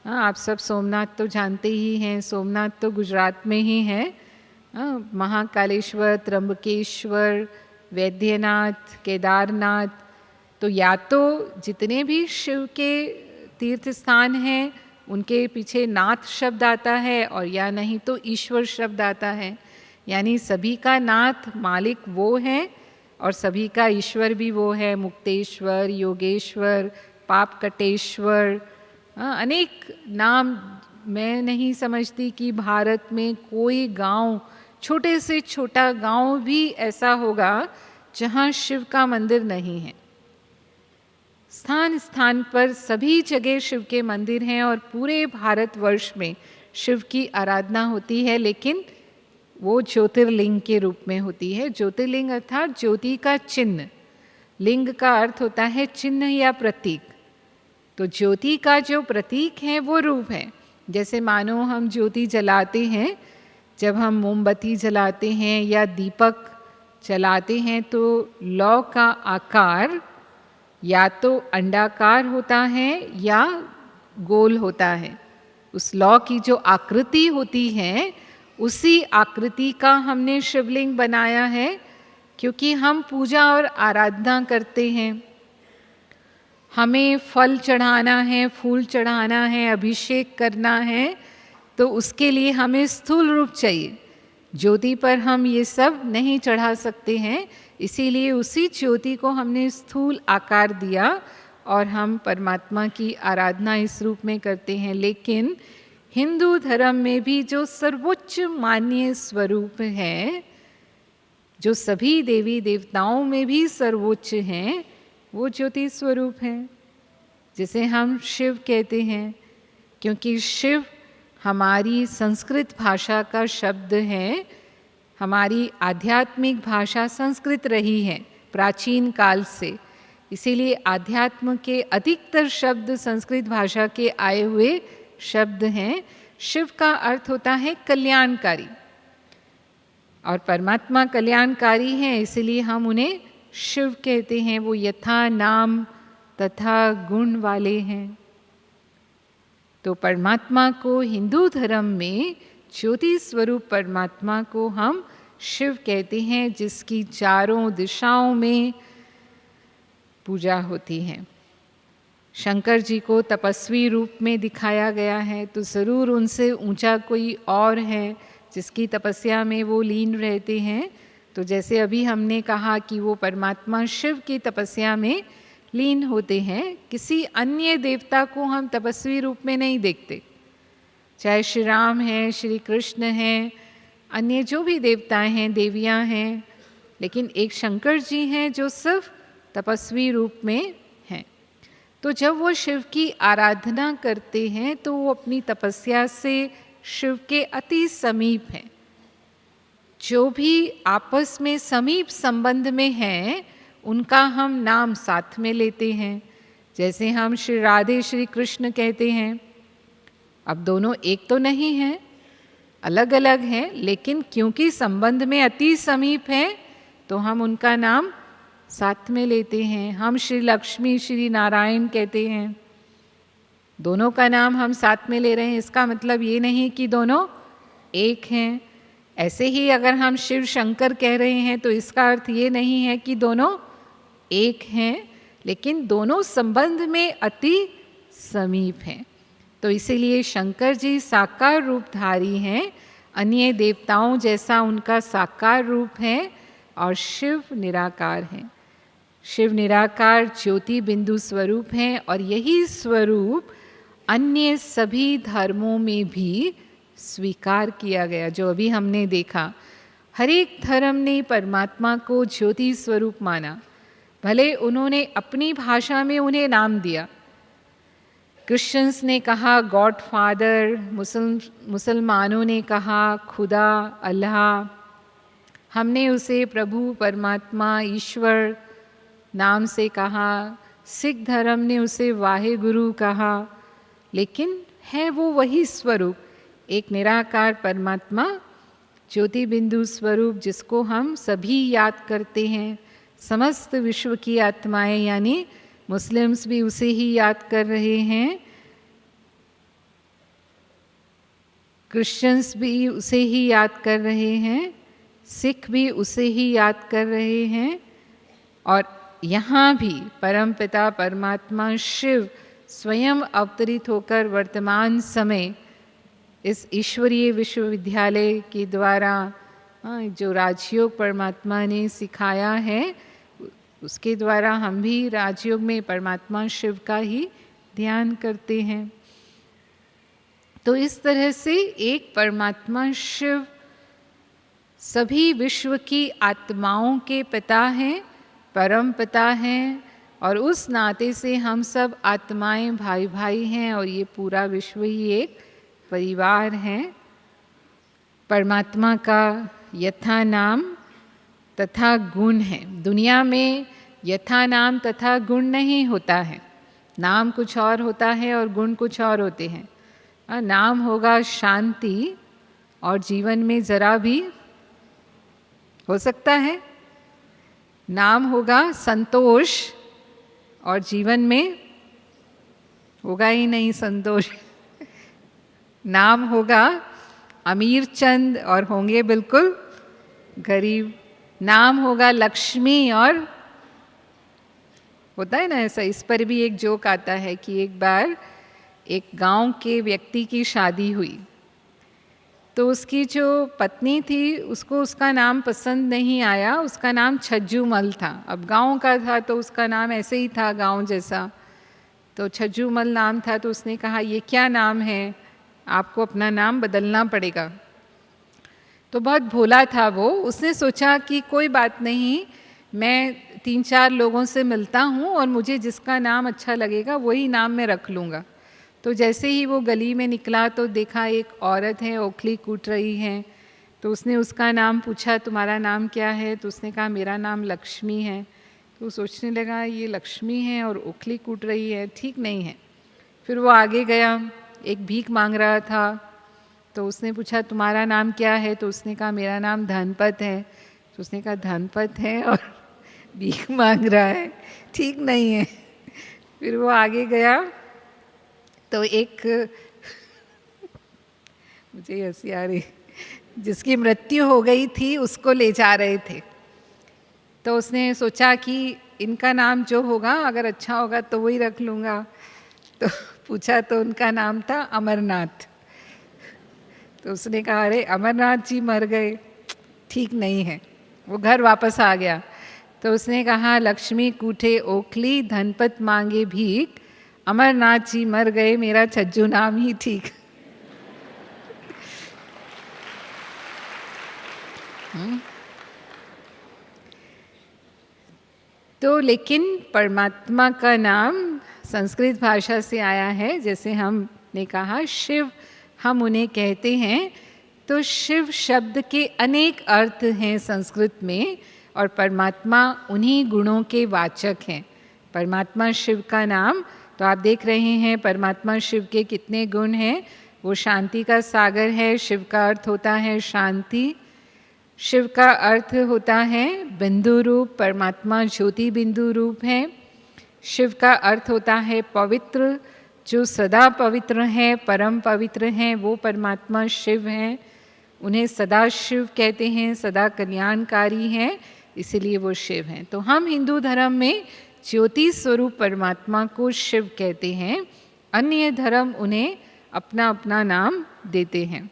हाँ, आप सब सोमनाथ तो जानते ही हैं। सोमनाथ तो गुजरात में ही है। महाकालेश्वर, त्र्यंबकेश्वर, वैद्यनाथ, केदारनाथ। तो या तो जितने भी शिव के तीर्थ स्थान हैं उनके पीछे नाथ शब्द आता है, और या नहीं तो ईश्वर शब्द आता है। यानी सभी का नाथ मालिक वो है और सभी का ईश्वर भी वो है। मुक्तेश्वर, योगेश्वर, पापकटेश्वर, अनेक नाम। मैं नहीं समझती कि भारत में कोई गांव, छोटे से छोटा गांव भी ऐसा होगा जहां शिव का मंदिर नहीं है। स्थान स्थान पर सभी जगह शिव के मंदिर हैं और पूरे भारतवर्ष में शिव की आराधना होती है, लेकिन वो ज्योतिर्लिंग के रूप में होती है। ज्योतिर्लिंग अर्थात ज्योति का चिन्ह। लिंग का अर्थ होता है चिन्ह या प्रतीक। तो ज्योति का जो प्रतीक है वो रूप है। जैसे मानो हम ज्योति जलाते हैं, जब हम मोमबत्ती जलाते हैं या दीपक जलाते हैं, तो लौ का आकार या तो अंडाकार होता है या गोल होता है। उस लौ की जो आकृति होती है, उसी आकृति का हमने शिवलिंग बनाया है, क्योंकि हम पूजा और आराधना करते हैं। हमें फल चढ़ाना है, फूल चढ़ाना है, अभिषेक करना है, तो उसके लिए हमें स्थूल रूप चाहिए। ज्योति पर हम ये सब नहीं चढ़ा सकते हैं, इसीलिए उसी ज्योति को हमने स्थूल आकार दिया और हम परमात्मा की आराधना इस रूप में करते हैं। लेकिन हिंदू धर्म में भी जो सर्वोच्च मान्य स्वरूप है, जो सभी देवी देवताओं में भी सर्वोच्च हैं, वो ज्योति स्वरूप है, जिसे हम शिव कहते हैं। क्योंकि शिव हमारी संस्कृत भाषा का शब्द है। हमारी आध्यात्मिक भाषा संस्कृत रही है प्राचीन काल से, इसीलिए आध्यात्म के अधिकतर शब्द संस्कृत भाषा के आए हुए शब्द हैं। शिव का अर्थ होता है कल्याणकारी, और परमात्मा कल्याणकारी हैं, इसलिए हम उन्हें शिव कहते हैं। वो यथा नाम तथा गुण वाले हैं। तो परमात्मा को हिंदू धर्म में ज्योति स्वरूप परमात्मा को हम शिव कहते हैं, जिसकी चारों दिशाओं में पूजा होती है। शंकर जी को तपस्वी रूप में दिखाया गया है, तो ज़रूर उनसे ऊंचा कोई और है जिसकी तपस्या में वो लीन रहते हैं। तो जैसे अभी हमने कहा कि वो परमात्मा शिव की तपस्या में लीन होते हैं, किसी अन्य देवता को हम तपस्वी रूप में नहीं देखते। चाहे श्री राम हैं, श्री कृष्ण हैं, अन्य जो भी देवताएं हैं, देवियां हैं, लेकिन एक शंकर जी हैं जो सिर्फ तपस्वी रूप में हैं। तो जब वो शिव की आराधना करते हैं तो वो अपनी तपस्या से शिव के अति समीप हैं। जो भी आपस में समीप संबंध में हैं, उनका हम नाम साथ में लेते हैं। जैसे हम श्री राधे श्री कृष्ण कहते हैं, अब दोनों एक तो नहीं हैं, अलग अलग हैं, लेकिन क्योंकि संबंध में अति समीप हैं तो हम उनका नाम साथ में लेते हैं। हम श्री लक्ष्मी श्री नारायण कहते हैं, दोनों का नाम हम साथ में ले रहे हैं, इसका मतलब ये नहीं कि दोनों एक हैं। ऐसे ही अगर हम शिव शंकर कह रहे हैं तो इसका अर्थ ये नहीं है कि दोनों एक हैं, लेकिन दोनों संबंध में अति समीप हैं। तो इसीलिए शंकर जी साकार रूपधारी हैं, अन्य देवताओं जैसा उनका साकार रूप है, और शिव निराकार हैं। शिव निराकार ज्योति बिंदु स्वरूप हैं, और यही स्वरूप अन्य सभी धर्मों में भी स्वीकार किया गया। जो अभी हमने देखा, हर एक धर्म ने परमात्मा को ज्योति स्वरूप माना, भले उन्होंने अपनी भाषा में उन्हें नाम दिया। क्रिश्चियंस ने कहा गॉड फादर, मुसलमानों ने कहा खुदा, अल्लाह, हमने उसे प्रभु परमात्मा ईश्वर नाम से कहा। सिख धर्म ने उसे वाहे गुरु कहा, लेकिन है वो वही स्वरूप, एक निराकार परमात्मा ज्योति बिंदु स्वरूप, जिसको हम सभी याद करते हैं। समस्त विश्व की आत्माएं यानी मुस्लिम्स भी उसे ही याद कर रहे हैं, क्रिश्चियंस भी उसे ही याद कर रहे हैं, सिख भी उसे ही याद कर रहे हैं, और यहाँ भी परमपिता परमात्मा शिव स्वयं अवतरित होकर वर्तमान समय इस ईश्वरीय विश्वविद्यालय के द्वारा जो राजयोग परमात्मा ने सिखाया है, उसके द्वारा हम भी राजयोग में परमात्मा शिव का ही ध्यान करते हैं। तो इस तरह से एक परमात्मा शिव सभी विश्व की आत्माओं के पिता हैं, परम पिता हैं, और उस नाते से हम सब आत्माएं भाई भाई हैं, और ये पूरा विश्व ही एक परिवार है। परमात्मा का यथा नाम तथा गुण है। दुनिया में यथा नाम तथा गुण नहीं होता है, नाम कुछ और होता है और गुण कुछ और होते हैं। नाम होगा शांति, और जीवन में ज़रा भी हो सकता है। नाम होगा संतोष, और जीवन में होगा ही नहीं संतोष। नाम होगा अमीर चंद, और होंगे बिल्कुल गरीब। नाम होगा लक्ष्मी, और होता है ना ऐसा। इस पर भी एक जोक आता है कि एक बार एक गांव के व्यक्ति की शादी हुई, तो उसकी जो पत्नी थी उसको उसका नाम पसंद नहीं आया, उसका नाम छज्जूमल था। अब गांव का था तो उसका नाम ऐसे ही था गांव जैसा, तो छज्जूमल नाम था। तो उसने कहा ये क्या नाम है, आपको अपना नाम बदलना पड़ेगा। तो बहुत भोला था वो, उसने सोचा कि कोई बात नहीं, मैं 3-4 लोगों से मिलता हूँ और मुझे जिसका नाम अच्छा लगेगा वही नाम मैं रख लूँगा। तो जैसे ही वो गली में निकला तो देखा एक औरत है, ओखली कूट रही है। तो उसने उसका नाम पूछा तुम्हारा नाम क्या है, तो उसने कहा मेरा नाम लक्ष्मी है। तो सोचने लगा ये लक्ष्मी है और ओखली कूट रही है, ठीक नहीं है। फिर वो आगे गया, एक भीख मांग रहा था, तो उसने पूछा तुम्हारा नाम क्या है, तो उसने कहा मेरा नाम धनपत है। तो उसने कहा धनपत है और भीख मांग रहा है, ठीक नहीं है। फिर वो आगे गया तो एक मुझे हंसी आ रही, जिसकी मृत्यु हो गई थी उसको ले जा रहे थे। तो उसने सोचा कि इनका नाम जो होगा अगर अच्छा होगा तो वही रख लूँगा। तो पूछा तो उनका नाम था अमरनाथ। तो उसने कहा अरे अमरनाथ जी मर गए, ठीक नहीं है। वो घर वापस आ गया। तो उसने कहा लक्ष्मी कूटे ओखली, धनपत मांगे भीख, अमरनाथ जी मर गए, मेरा छज्जू नाम ही ठीक। तो लेकिन परमात्मा का नाम संस्कृत भाषा से आया है। जैसे हमने कहा शिव हम उन्हें कहते हैं, तो शिव शब्द के अनेक अर्थ हैं संस्कृत में, और परमात्मा उन्हीं गुणों के वाचक हैं। परमात्मा शिव का नाम तो आप देख रहे हैं, परमात्मा शिव के कितने गुण हैं। वो शांति का सागर है। शिव का अर्थ होता है शांति। शिव का अर्थ होता है बिंदु रूप, परमात्मा ज्योति बिंदु रूप है। शिव का अर्थ होता है पवित्र, जो सदा पवित्र हैं, परम पवित्र हैं, वो परमात्मा शिव हैं। उन्हें सदा शिव कहते हैं, सदा कल्याणकारी हैं, इसीलिए वो शिव हैं। तो हम हिंदू धर्म में ज्योति स्वरूप परमात्मा को शिव कहते हैं। अन्य धर्म उन्हें अपना अपना नाम देते हैं।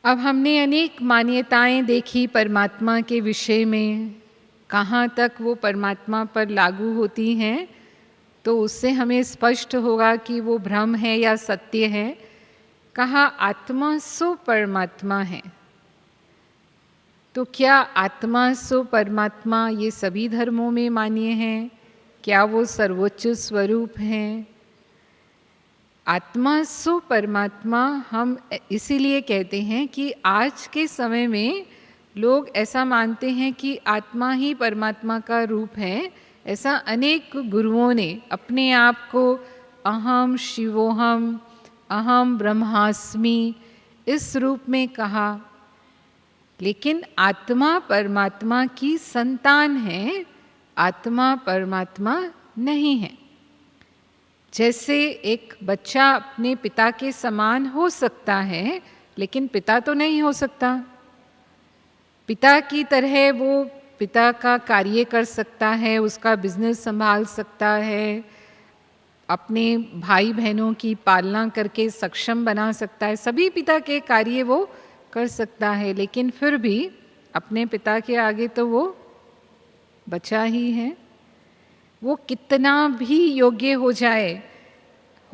अब हमने अनेक मान्यताएं देखी परमात्मा के विषय में, कहाँ तक वो परमात्मा पर लागू होती हैं, तो उससे हमें स्पष्ट होगा कि वो भ्रम है या सत्य है। कहा आत्मा सो परमात्मा है, तो क्या आत्मा सो परमात्मा ये सभी धर्मों में मान्य है? क्या वो सर्वोच्च स्वरूप हैं? आत्मा सो परमात्मा हम इसीलिए कहते हैं कि आज के समय में लोग ऐसा मानते हैं कि आत्मा ही परमात्मा का रूप है। ऐसा अनेक गुरुओं ने अपने आप को अहम शिवोहम, अहम ब्रह्मास्मि इस रूप में कहा, लेकिन आत्मा परमात्मा की संतान है, आत्मा परमात्मा नहीं है। जैसे एक बच्चा अपने पिता के समान हो सकता है, लेकिन पिता तो नहीं हो सकता। पिता की तरह वो पिता का कार्य कर सकता है, उसका बिजनेस संभाल सकता है, अपने भाई बहनों की पालना करके सक्षम बना सकता है, सभी पिता के कार्य वो कर सकता है, लेकिन फिर भी अपने पिता के आगे तो वो बच्चा ही है। वो कितना भी योग्य हो जाए,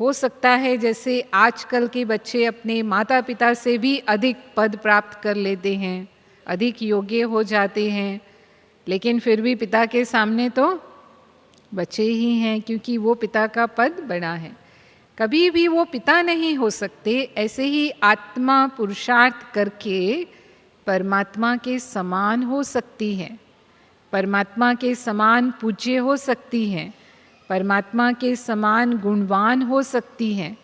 हो सकता है जैसे आजकल के बच्चे अपने माता पिता से भी अधिक पद प्राप्त कर लेते हैं, अधिक योग्य हो जाते हैं, लेकिन फिर भी पिता के सामने तो बच्चे ही हैं, क्योंकि वो पिता का पद बड़ा है। कभी भी वो पिता नहीं हो सकते। ऐसे ही आत्मा पुरुषार्थ करके परमात्मा के समान हो सकती है, परमात्मा के समान पूज्य हो सकती हैं, परमात्मा के समान गुणवान हो सकती हैं।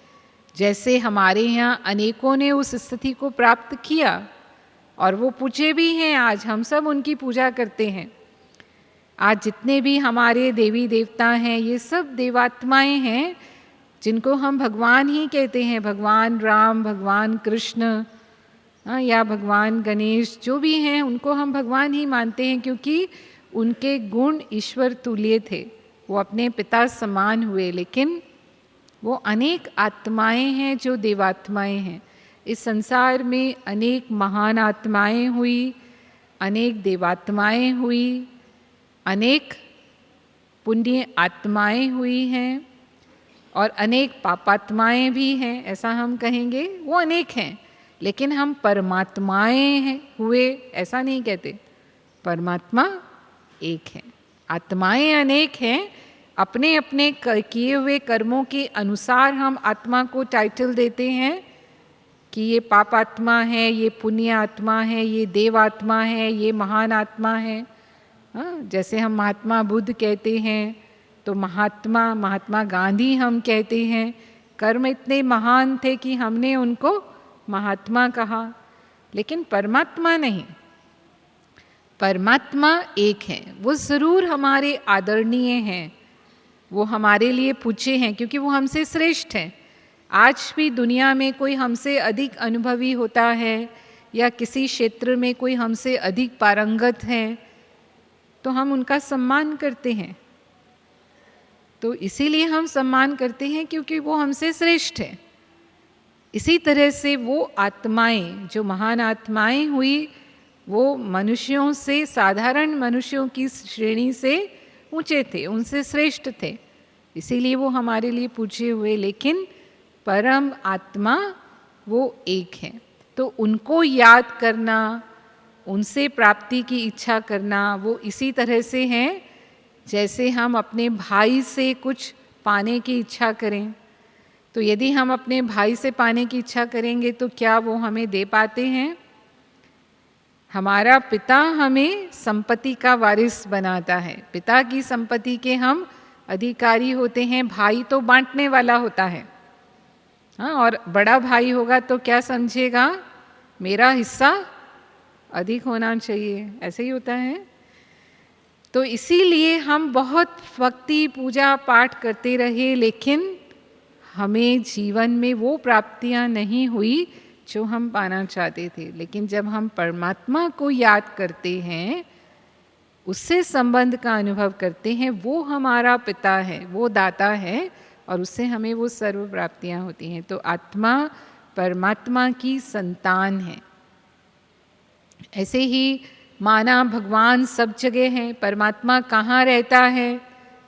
जैसे हमारे यहाँ अनेकों ने उस स्थिति को प्राप्त किया और वो पूज्य भी हैं। आज हम सब उनकी पूजा करते हैं। आज जितने भी हमारे देवी देवता हैं, ये सब देवात्माएं हैं जिनको हम भगवान ही कहते हैं। भगवान राम, भगवान कृष्ण या भगवान गणेश, जो भी हैं उनको हम भगवान ही मानते हैं, क्योंकि उनके गुण ईश्वर तुल्य थे। वो अपने पिता समान हुए, लेकिन वो अनेक आत्माएं हैं जो देवात्माएं हैं। इस संसार में अनेक महान आत्माएं हुई, अनेक देवात्माएं हुई, अनेक पुण्य आत्माएं हुई हैं और अनेक पापात्माएं भी हैं, ऐसा हम कहेंगे। वो अनेक हैं, लेकिन हम परमात्माएं हैं हुए ऐसा नहीं कहते। परमात्मा एक है, आत्माएं अनेक हैं। अपने अपने किए हुए कर्मों के अनुसार हम आत्मा को टाइटल देते हैं कि ये पाप आत्मा है, ये पुण्य आत्मा है, ये देव आत्मा है, ये महान आत्मा है। जैसे हम महात्मा बुद्ध कहते हैं, तो महात्मा गांधी हम कहते हैं। कर्म इतने महान थे कि हमने उनको महात्मा कहा, लेकिन परमात्मा नहीं। परमात्मा एक है। वो ज़रूर हमारे आदरणीय हैं, वो हमारे लिए पूज्य हैं, क्योंकि वो हमसे श्रेष्ठ हैं। आज भी दुनिया में कोई हमसे अधिक अनुभवी होता है या किसी क्षेत्र में कोई हमसे अधिक पारंगत है, तो हम उनका सम्मान करते हैं। तो इसीलिए हम सम्मान करते हैं क्योंकि वो हमसे श्रेष्ठ है। इसी तरह से वो आत्माएं, जो महान आत्माएं हुई, वो मनुष्यों से, साधारण मनुष्यों की श्रेणी से ऊंचे थे, उनसे श्रेष्ठ थे, इसीलिए वो हमारे लिए पूज्य हुए। लेकिन परम आत्मा वो एक है। तो उनको याद करना, उनसे प्राप्ति की इच्छा करना, वो इसी तरह से हैं जैसे हम अपने भाई से कुछ पाने की इच्छा करें। तो यदि हम अपने भाई से पाने की इच्छा करेंगे तो क्या वो हमें दे पाते हैं? हमारा पिता हमें संपत्ति का वारिस बनाता है, पिता की संपत्ति के हम अधिकारी होते हैं। भाई तो बांटने वाला होता है, हाँ, और बड़ा भाई होगा तो क्या समझेगा, मेरा हिस्सा अधिक होना चाहिए, ऐसे ही होता है। तो इसीलिए हम बहुत भक्ति पूजा पाठ करते रहे, लेकिन हमें जीवन में वो प्राप्तियां नहीं हुई जो हम पाना चाहते थे। लेकिन जब हम परमात्मा को याद करते हैं, उससे संबंध का अनुभव करते हैं, वो हमारा पिता है, वो दाता है, और उससे हमें वो सर्व प्राप्तियां होती हैं। तो आत्मा परमात्मा की संतान है। ऐसे ही माना भगवान सब जगह है, परमात्मा कहाँ रहता है,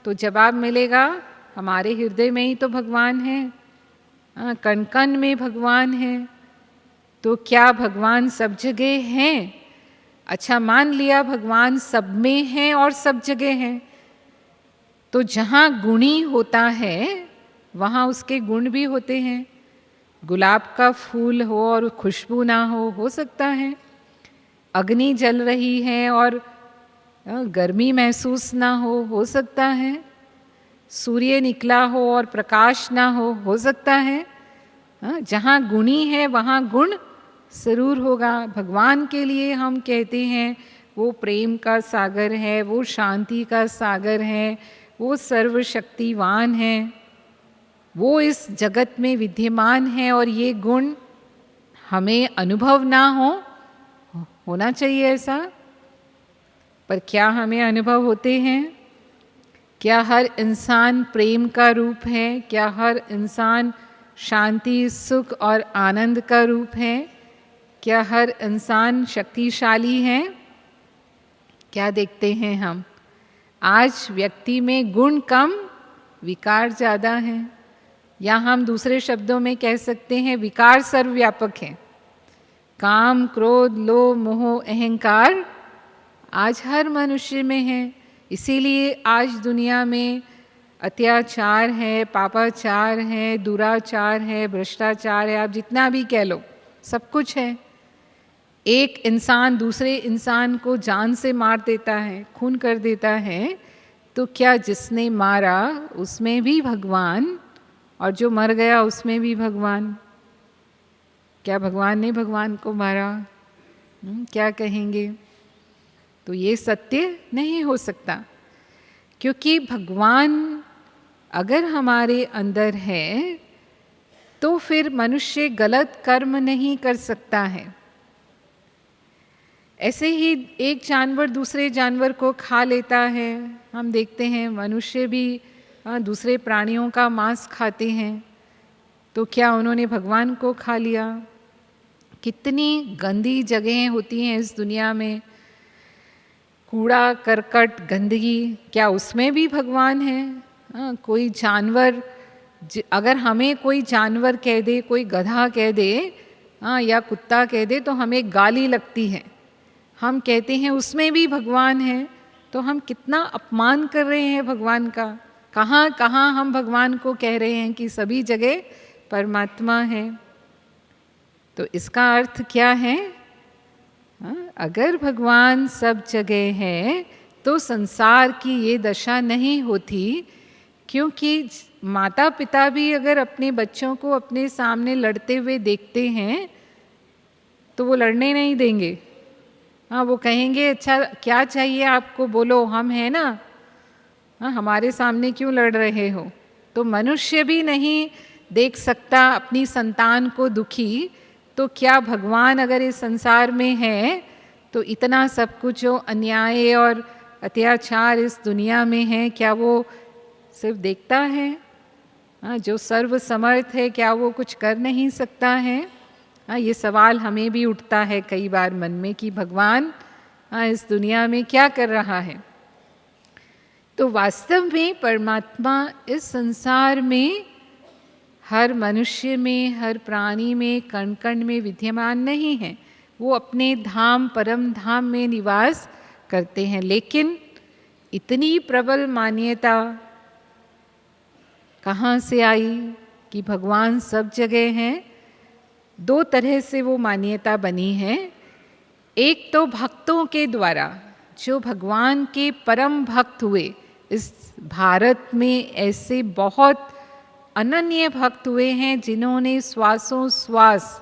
तो जवाब मिलेगा हमारे हृदय में ही तो भगवान है, कण कण में भगवान है। तो क्या भगवान सब जगह हैं? अच्छा, मान लिया भगवान सब में है और सब जगह है, तो जहाँ गुणी होता है वहाँ उसके गुण भी होते हैं। गुलाब का फूल हो और खुशबू ना हो सकता है। अग्नि जल रही है और गर्मी महसूस ना हो सकता है। सूर्य निकला हो और प्रकाश ना हो सकता है। जहाँ गुणी है वहाँ गुण जरूर होगा। भगवान के लिए हम कहते हैं वो प्रेम का सागर है, वो शांति का सागर है, वो सर्वशक्तिवान है, वो इस जगत में विद्यमान है। और ये गुण हमें अनुभव ना होना चाहिए ऐसा, पर क्या हमें अनुभव होते हैं? क्या हर इंसान प्रेम का रूप है? क्या हर इंसान शांति, सुख और आनंद का रूप है? क्या हर इंसान शक्तिशाली है? क्या देखते हैं हम? आज व्यक्ति में गुण कम, विकार ज़्यादा है, या हम दूसरे शब्दों में कह सकते हैं विकार सर्वव्यापक है। काम, क्रोध, लोभ, मोह, अहंकार आज हर मनुष्य में है। इसीलिए आज दुनिया में अत्याचार है, पापाचार है, दुराचार है, भ्रष्टाचार है, आप जितना भी कह लो, सब कुछ है। एक इंसान दूसरे इंसान को जान से मार देता है, खून कर देता है, तो क्या जिसने मारा उसमें भी भगवान, और जो मर गया उसमें भी भगवान? क्या भगवान ने भगवान को मारा? क्या कहेंगे? तो ये सत्य नहीं हो सकता, क्योंकि भगवान अगर हमारे अंदर है तो फिर मनुष्य गलत कर्म नहीं कर सकता है। ऐसे ही एक जानवर दूसरे जानवर को खा लेता है। हम देखते हैं मनुष्य भी दूसरे प्राणियों का मांस खाते हैं, तो क्या उन्होंने भगवान को खा लिया? कितनी गंदी जगहें होती हैं इस दुनिया में, कूड़ा करकट गंदगी, क्या उसमें भी भगवान है? कोई जानवर, अगर हमें कोई जानवर कह दे, कोई गधा कह दे, या कुत्ता कह दे, तो हमें गाली लगती है। हम कहते हैं उसमें भी भगवान है, तो हम कितना अपमान कर रहे हैं भगवान का। कहाँ कहाँ हम भगवान को कह रहे हैं कि सभी जगह परमात्मा है। तो इसका अर्थ क्या है? अगर भगवान सब जगह है तो संसार की ये दशा नहीं होती, क्योंकि माता पिता भी अगर अपने बच्चों को अपने सामने लड़ते हुए देखते हैं तो वो लड़ने नहीं देंगे। वो कहेंगे अच्छा क्या चाहिए आपको, बोलो, हम हैं ना, हमारे सामने क्यों लड़ रहे हो? तो मनुष्य भी नहीं देख सकता अपनी संतान को दुखी, तो क्या भगवान अगर इस संसार में है तो इतना सब कुछ जो अन्याय और अत्याचार इस दुनिया में है, क्या वो सिर्फ देखता है? जो सर्व समर्थ है, क्या वो कुछ कर नहीं सकता है? ये सवाल हमें भी उठता है कई बार मन में कि भगवान इस दुनिया में क्या कर रहा है। तो वास्तव में परमात्मा इस संसार में हर मनुष्य में, हर प्राणी में, कण कण में विद्यमान नहीं है। वो अपने धाम, परम धाम में निवास करते हैं। लेकिन इतनी प्रबल मान्यता कहाँ से आई कि भगवान सब जगह हैं? दो तरह से वो मान्यता बनी है। एक तो भक्तों के द्वारा, जो भगवान के परम भक्त हुए, इस भारत में ऐसे बहुत अनन्य भक्त हुए हैं जिन्होंने श्वासों श्वास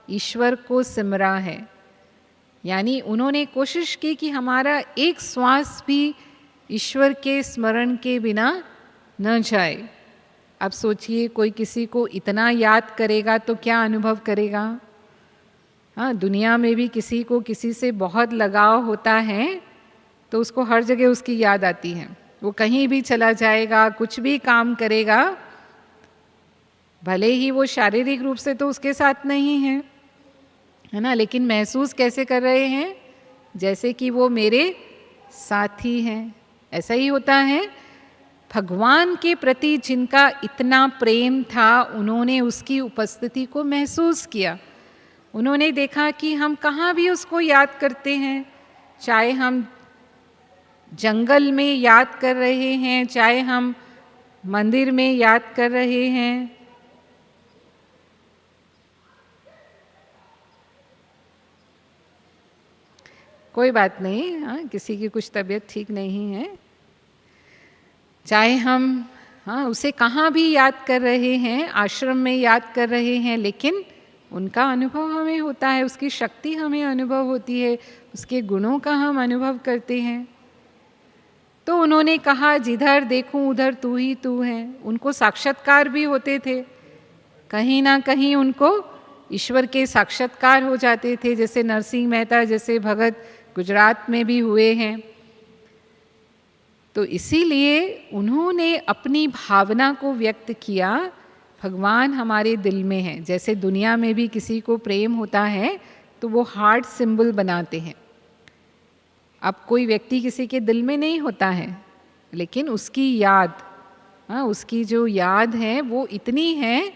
ईश्वर को सिमरा है। यानी उन्होंने कोशिश की कि हमारा एक श्वास भी ईश्वर के स्मरण के बिना न जाए। अब सोचिए, कोई किसी को इतना याद करेगा तो क्या अनुभव करेगा। हाँ, दुनिया में भी किसी को किसी से बहुत लगाव होता है तो उसको हर जगह उसकी याद आती है। वो कहीं भी चला जाएगा, कुछ भी काम करेगा, भले ही वो शारीरिक रूप से तो उसके साथ नहीं है ना, लेकिन महसूस कैसे कर रहे हैं, जैसे कि वो मेरे साथी हैं। ऐसा ही होता है। भगवान के प्रति जिनका इतना प्रेम था, उन्होंने उसकी उपस्थिति को महसूस किया। उन्होंने देखा कि हम कहाँ भी उसको याद करते हैं, चाहे हम जंगल में याद कर रहे हैं, चाहे हम मंदिर में याद कर रहे हैं। कोई बात नहीं, हाँ, किसी की कुछ तबीयत ठीक नहीं है। चाहे हम उसे कहाँ भी याद कर रहे हैं, आश्रम में याद कर रहे हैं, लेकिन उनका अनुभव हमें होता है, उसकी शक्ति हमें अनुभव होती है, उसके गुणों का हम अनुभव करते हैं। तो उन्होंने कहा, जिधर देखूं उधर तू ही तू है। उनको साक्षात्कार भी होते थे, कहीं ना कहीं उनको ईश्वर के साक्षात्कार हो जाते थे, जैसे नरसिंह मेहता जैसे भगत गुजरात में भी हुए हैं। तो इसीलिए उन्होंने अपनी भावना को व्यक्त किया, भगवान हमारे दिल में है। जैसे दुनिया में भी किसी को प्रेम होता है तो वो हार्ट सिंबल बनाते हैं। अब कोई व्यक्ति किसी के दिल में नहीं होता है, लेकिन उसकी याद, उसकी जो याद है वो इतनी है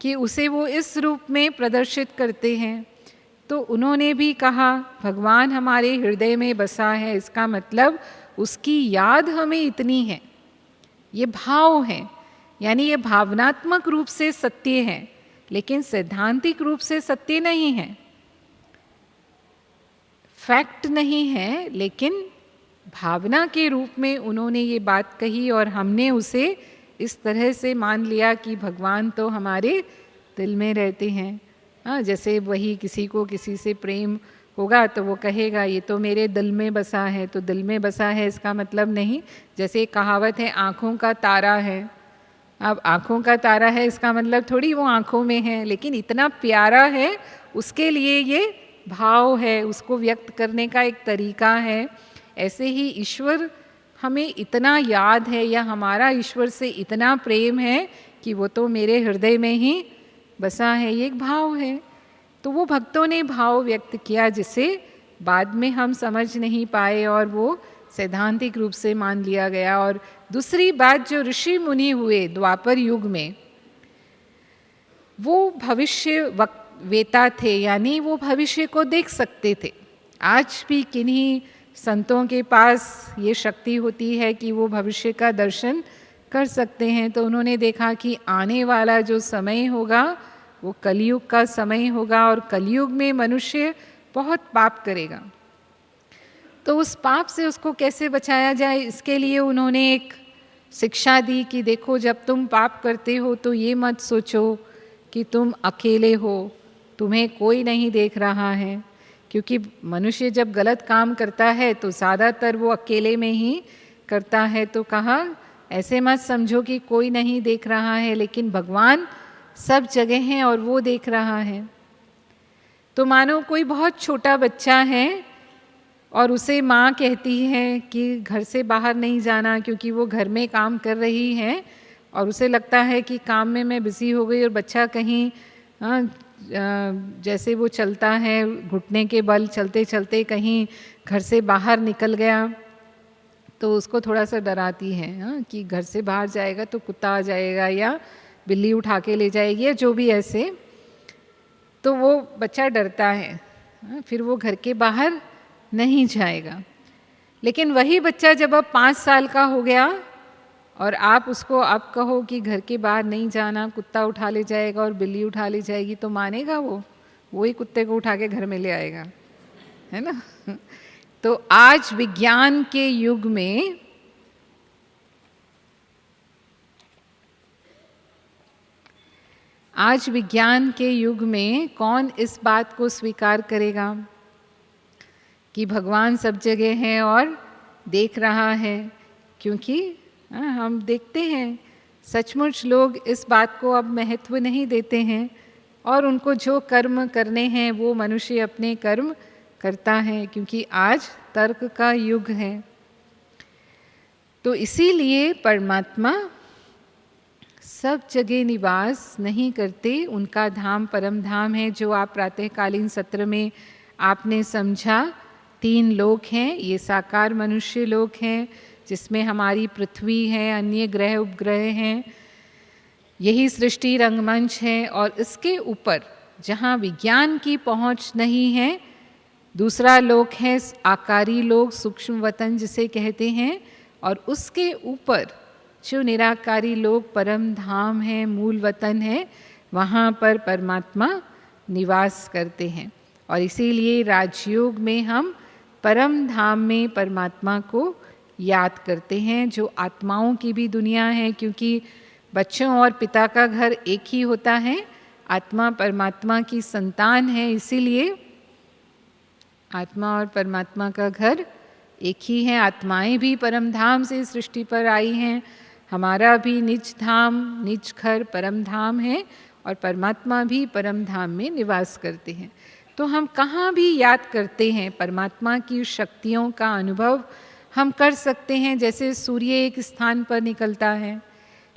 कि उसे वो इस रूप में प्रदर्शित करते हैं। तो उन्होंने भी कहा, भगवान हमारे हृदय में बसा है, इसका मतलब उसकी याद हमें इतनी है। ये भाव है, यानी ये भावनात्मक रूप से सत्य है, लेकिन सैद्धांतिक रूप से सत्य नहीं है, फैक्ट नहीं है, लेकिन भावना के रूप में उन्होंने ये बात कही और हमने उसे इस तरह से मान लिया कि भगवान तो हमारे दिल में रहते हैं। हाँ, जैसे वही किसी को किसी से प्रेम होगा तो वो कहेगा ये तो मेरे दिल में बसा है। तो दिल में बसा है इसका मतलब नहीं, जैसे एक कहावत है, आँखों का तारा है। अब आँखों का तारा है इसका मतलब थोड़ी वो आँखों में है, लेकिन इतना प्यारा है, उसके लिए ये भाव है, उसको व्यक्त करने का एक तरीका है। ऐसे ही ईश्वर हमें इतना याद है, या हमारा ईश्वर से इतना प्रेम है कि वो तो मेरे हृदय में ही बसा है, ये एक भाव है। तो वो भक्तों ने भाव व्यक्त किया, जिसे बाद में हम समझ नहीं पाए और वो सैद्धांतिक रूप से मान लिया गया। और दूसरी बात, जो ऋषि मुनि हुए द्वापर युग में, वो भविष्य वेता थे, यानी वो भविष्य को देख सकते थे। आज भी किन्हीं संतों के पास ये शक्ति होती है कि वो भविष्य का दर्शन कर सकते हैं। तो उन्होंने देखा कि आने वाला जो समय होगा वो कलयुग का समय होगा, और कलयुग में मनुष्य बहुत पाप करेगा। तो उस पाप से उसको कैसे बचाया जाए, इसके लिए उन्होंने एक शिक्षा दी कि देखो, जब तुम पाप करते हो तो ये मत सोचो कि तुम अकेले हो, तुम्हें कोई नहीं देख रहा है। क्योंकि मनुष्य जब गलत काम करता है तो ज़्यादातर वो अकेले में ही करता है। तो कहा, ऐसे मत समझो कि कोई नहीं देख रहा है, लेकिन भगवान सब जगह हैं और वो देख रहा है। तो मानो कोई बहुत छोटा बच्चा है और उसे माँ कहती है कि घर से बाहर नहीं जाना, क्योंकि वो घर में काम कर रही है और उसे लगता है कि काम में मैं बिज़ी हो गई, और बच्चा कहीं जैसे वो चलता है घुटने के बल चलते चलते कहीं घर से बाहर निकल गया, तो उसको थोड़ा सा डराती है कि घर से बाहर जाएगा तो कुत्ता आ जाएगा या बिल्ली उठा के ले जाएगी, या जो भी ऐसे। तो वो बच्चा डरता है, फिर वो घर के बाहर नहीं जाएगा। लेकिन वही बच्चा जब अब 5 साल का हो गया और आप उसको अब कहो कि घर के बाहर नहीं जाना, कुत्ता उठा ले जाएगा और बिल्ली उठा ले जाएगी, तो मानेगा वो? वही कुत्ते को उठा के घर में ले आएगा। है ना। तो आज विज्ञान के युग में कौन इस बात को स्वीकार करेगा कि भगवान सब जगह है और देख रहा है? क्योंकि हम देखते हैं सचमुच लोग इस बात को अब महत्व नहीं देते हैं, और उनको जो कर्म करने हैं वो मनुष्य अपने कर्म करता है, क्योंकि आज तर्क का युग है। तो इसीलिए परमात्मा सब जगह निवास नहीं करते, उनका धाम परम धाम है। जो आप प्रातःकालीन सत्र में आपने समझा, 3 लोक हैं, ये साकार मनुष्य लोक हैं, जिसमें हमारी पृथ्वी है, अन्य ग्रह उपग्रह हैं, यही सृष्टि रंगमंच है। और इसके ऊपर जहाँ विज्ञान की पहुँच नहीं है, दूसरा लोक है आकारी लोक, सूक्ष्म वतन जिसे कहते हैं, और उसके ऊपर जो निराकारी लोक परम धाम है, मूल वतन है, वहाँ पर परमात्मा निवास करते हैं। और इसीलिए राजयोग में हम परम धाम में परमात्मा को याद करते हैं, जो आत्माओं की भी दुनिया है, क्योंकि बच्चों और पिता का घर एक ही होता है, आत्मा परमात्मा की संतान है, इसीलिए आत्मा और परमात्मा का घर एक ही है। आत्माएं भी परम धाम से सृष्टि पर आई हैं, हमारा भी निज धाम निज घर परम धाम है, और परमात्मा भी परम धाम में निवास करते हैं। तो हम कहाँ भी याद करते हैं परमात्मा की शक्तियों का अनुभव हम कर सकते हैं। जैसे सूर्य एक स्थान पर निकलता है,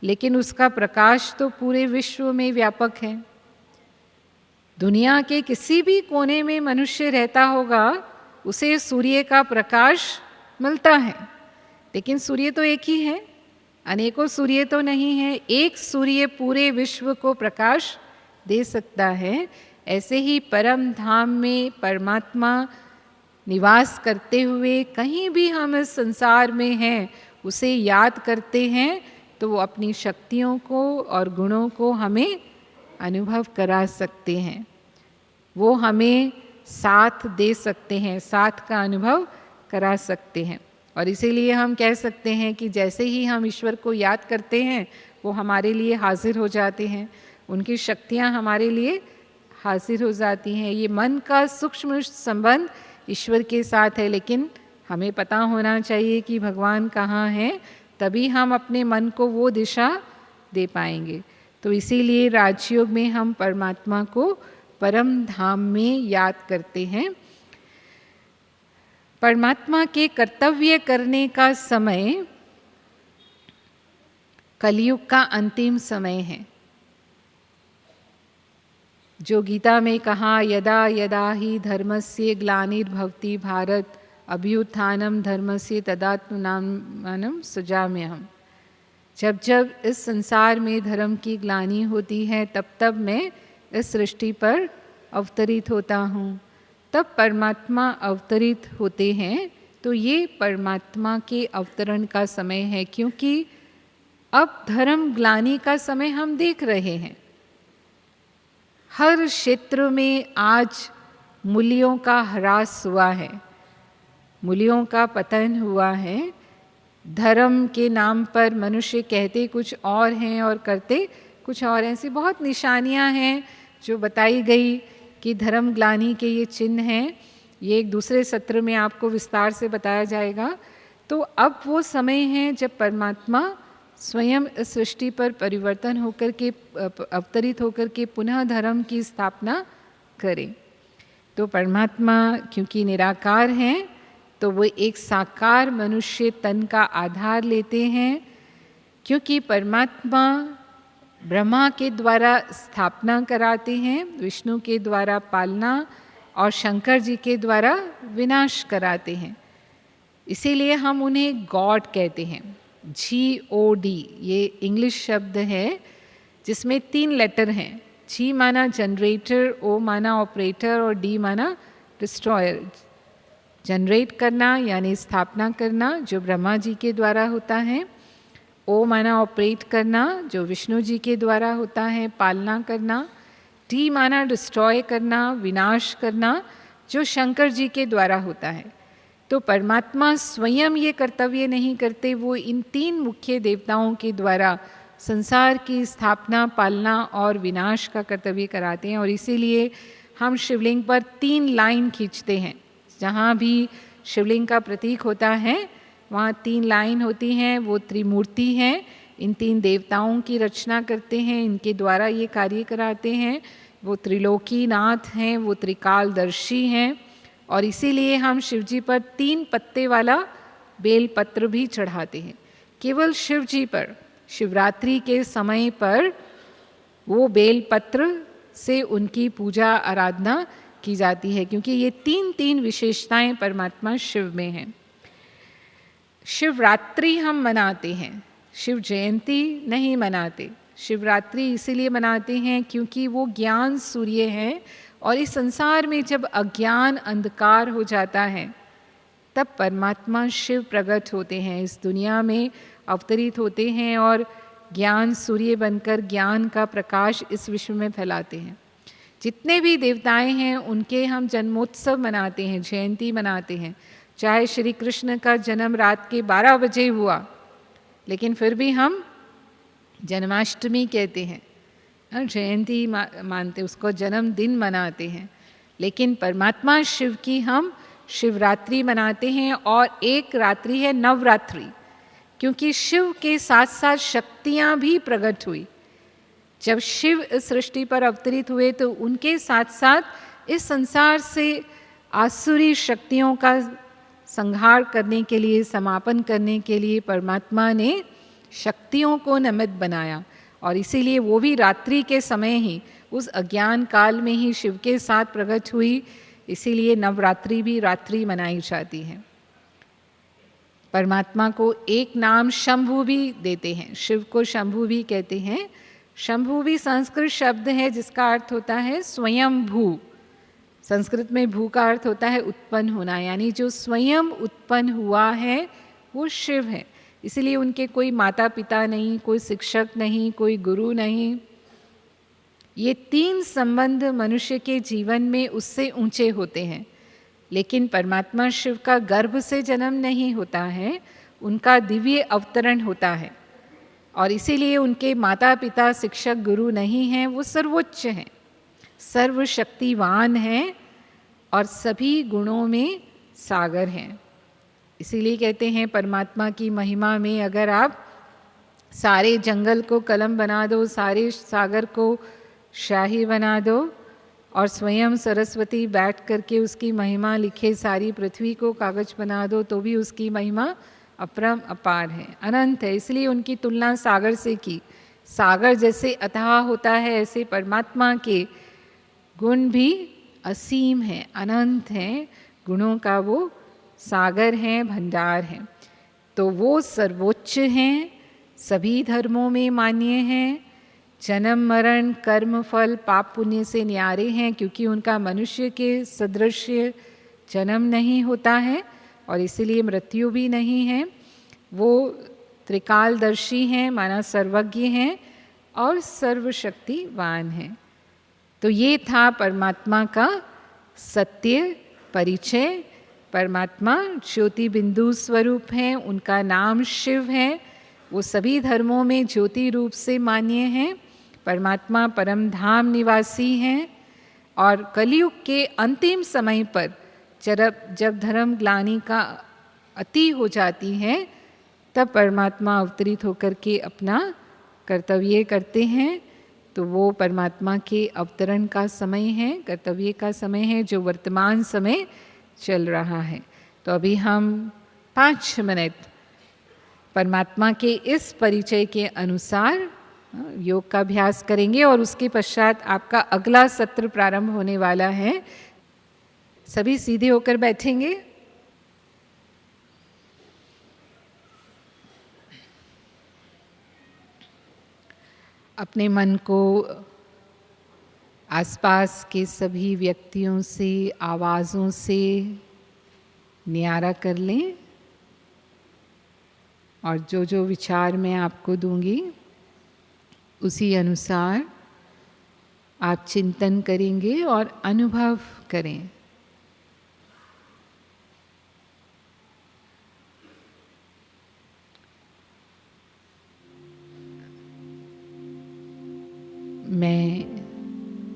लेकिन उसका प्रकाश तो पूरे विश्व में व्यापक है। दुनिया के किसी भी कोने में मनुष्य रहता होगा, उसे सूर्य का प्रकाश मिलता है, लेकिन सूर्य तो एक ही है, अनेकों सूर्य तो नहीं है। एक सूर्य पूरे विश्व को प्रकाश दे सकता है। ऐसे ही परम धाम में परमात्मा निवास करते हुए कहीं भी हम इस संसार में हैं, उसे याद करते हैं, तो वो अपनी शक्तियों को और गुणों को हमें अनुभव करा सकते हैं, वो हमें साथ दे सकते हैं, साथ का अनुभव करा सकते हैं। और इसीलिए हम कह सकते हैं कि जैसे ही हम ईश्वर को याद करते हैं, वो हमारे लिए हाजिर हो जाते हैं, उनकी शक्तियाँ हमारे लिए हाजिर हो जाती हैं। ये मन का सूक्ष्म संबंध ईश्वर के साथ है, लेकिन हमें पता होना चाहिए कि भगवान कहाँ हैं, तभी हम अपने मन को वो दिशा दे पाएंगे। तो इसीलिए राजयोग में हम परमात्मा को परम धाम में याद करते हैं। परमात्मा के कर्तव्य करने का समय कलयुग का अंतिम समय है। जो गीता में कहा, यदा यदा ही धर्मस्य ग्लानिर्भवति भारत अभ्युत्थानम धर्मस्य तदात्मनात्मानं सृजाम्यहम्। जब जब इस संसार में धर्म की ग्लानि होती है, तब तब मैं इस सृष्टि पर अवतरित होता हूँ। तब परमात्मा अवतरित होते हैं। तो ये परमात्मा के अवतरण का समय है, क्योंकि अब धर्म ग्लानि का समय हम देख रहे हैं। हर क्षेत्र में आज मूल्यों का ह्रास हुआ है, मूल्यों का पतन हुआ है। धर्म के नाम पर मनुष्य कहते कुछ और हैं और करते कुछ और। ऐसी बहुत निशानियां हैं जो बताई गई कि धर्म ग्लानि के ये चिन्ह हैं। ये एक दूसरे सत्र में आपको विस्तार से बताया जाएगा। तो अब वो समय है जब परमात्मा स्वयं इस सृष्टि पर परिवर्तन होकर के अवतरित होकर के पुनः धर्म की स्थापना करें। तो परमात्मा क्योंकि निराकार हैं, तो वो एक साकार मनुष्य तन का आधार लेते हैं। क्योंकि परमात्मा ब्रह्मा के द्वारा स्थापना कराते हैं, विष्णु के द्वारा पालना और शंकर जी के द्वारा विनाश कराते हैं, इसीलिए हम उन्हें गॉड कहते हैं। GOD ये इंग्लिश शब्द है जिसमें 3 लेटर हैं। G माना जनरेटर, O माना ऑपरेटर और D माना डिस्ट्रॉयर। जनरेट करना यानी स्थापना करना, जो ब्रह्मा जी के द्वारा होता है। O माना ऑपरेट करना, जो विष्णु जी के द्वारा होता है, पालना करना। D माना डिस्ट्रॉय करना, विनाश करना, जो शंकर जी के द्वारा होता है। तो परमात्मा स्वयं ये कर्तव्य नहीं करते, वो इन 3 मुख्य देवताओं के द्वारा संसार की स्थापना, पालना और विनाश का कर्तव्य कराते हैं। और इसीलिए हम शिवलिंग पर 3 लाइन खींचते हैं। जहाँ भी शिवलिंग का प्रतीक होता है वहाँ 3 लाइन होती हैं। वो त्रिमूर्ति हैं, इन 3 देवताओं की रचना करते हैं, इनके द्वारा ये कार्य कराते हैं। वो त्रिलोकीनाथ हैं, वो त्रिकालदर्शी हैं। और इसीलिए हम शिवजी पर 3 पत्ते वाला बेल पत्र भी चढ़ाते हैं। केवल शिवजी पर शिवरात्रि के समय पर वो बेल पत्र से उनकी पूजा आराधना की जाती है, क्योंकि ये 3 विशेषताएं परमात्मा शिव में हैं। शिवरात्रि हम मनाते हैं, शिव जयंती नहीं मनाते। शिवरात्रि इसीलिए मनाते हैं क्योंकि वो ज्ञान सूर्य है, और इस संसार में जब अज्ञान अंधकार हो जाता है तब परमात्मा शिव प्रकट होते हैं, इस दुनिया में अवतरित होते हैं और ज्ञान सूर्य बनकर ज्ञान का प्रकाश इस विश्व में फैलाते हैं। जितने भी देवताएं हैं उनके हम जन्मोत्सव मनाते हैं, जयंती मनाते हैं। चाहे श्री कृष्ण का जन्म रात के 12 बजे हुआ, लेकिन फिर भी हम जन्माष्टमी कहते हैं, जयंती मानते, उसको जन्मदिन मनाते हैं। लेकिन परमात्मा शिव की हम शिवरात्रि मनाते हैं। और एक रात्रि है नवरात्रि, क्योंकि शिव के साथ साथ शक्तियाँ भी प्रकट हुई। जब शिव इस सृष्टि पर अवतरित हुए तो उनके साथ साथ इस संसार से आसुरी शक्तियों का संहार करने के लिए, समापन करने के लिए परमात्मा ने शक्तियों को निमित्त बनाया। और इसीलिए वो भी रात्रि के समय ही, उस अज्ञान काल में ही शिव के साथ प्रकट हुई। इसीलिए नवरात्रि भी रात्रि मनाई जाती है। परमात्मा को एक नाम शंभु भी देते हैं, शिव को शंभु भी कहते हैं। शंभु भी संस्कृत शब्द है जिसका अर्थ होता है स्वयं भू। संस्कृत में भू का अर्थ होता है उत्पन्न होना, यानी जो स्वयं उत्पन्न हुआ है वो शिव है। इसलिए उनके कोई माता पिता नहीं, कोई शिक्षक नहीं, कोई गुरु नहीं। ये 3 संबंध मनुष्य के जीवन में उससे ऊंचे होते हैं। लेकिन परमात्मा शिव का गर्भ से जन्म नहीं होता है, उनका दिव्य अवतरण होता है। और इसीलिए उनके माता पिता, शिक्षक, गुरु नहीं हैं, वो सर्वोच्च हैं, सर्वशक्तिवान हैं और सभी गुणों में सागर हैं। इसीलिए कहते हैं परमात्मा की महिमा में अगर आप सारे जंगल को कलम बना दो, सारे सागर को शाही बना दो और स्वयं सरस्वती बैठ करके उसकी महिमा लिखे, सारी पृथ्वी को कागज बना दो, तो भी उसकी महिमा अपरम अपार है, अनंत है। इसलिए उनकी तुलना सागर से की। सागर जैसे अथाह होता है, ऐसे परमात्मा के गुण भी असीम हैं, अनंत हैं। गुणों का वो सागर हैं, भंडार हैं। तो वो सर्वोच्च हैं, सभी धर्मों में मान्य हैं, जन्म मरण कर्म फल पाप पुण्य से न्यारे हैं, क्योंकि उनका मनुष्य के सदृश जन्म नहीं होता है और इसीलिए मृत्यु भी नहीं है। वो त्रिकालदर्शी हैं, माना सर्वज्ञ हैं और सर्वशक्तिवान हैं। तो ये था परमात्मा का सत्य परिचय। परमात्मा ज्योति बिंदु स्वरूप हैं, उनका नाम शिव है, वो सभी धर्मों में ज्योति रूप से मान्य हैं। परमात्मा परम धाम निवासी हैं और कलयुग के अंतिम समय पर जब धर्म ग्लानि का अति हो जाती है तब परमात्मा अवतरित होकर के अपना कर्तव्य करते हैं। तो वो परमात्मा के अवतरण का समय है, कर्तव्य का समय है, जो वर्तमान समय चल रहा है। तो अभी हम 5 मिनट परमात्मा के इस परिचय के अनुसार योग का अभ्यास करेंगे और उसके पश्चात आपका अगला सत्र प्रारंभ होने वाला है। सभी सीधे होकर बैठेंगे। अपने मन को आसपास के सभी व्यक्तियों से, आवाज़ों से न्यारा कर लें और जो जो विचार मैं आपको दूंगी उसी अनुसार आप चिंतन करेंगे और अनुभव करें।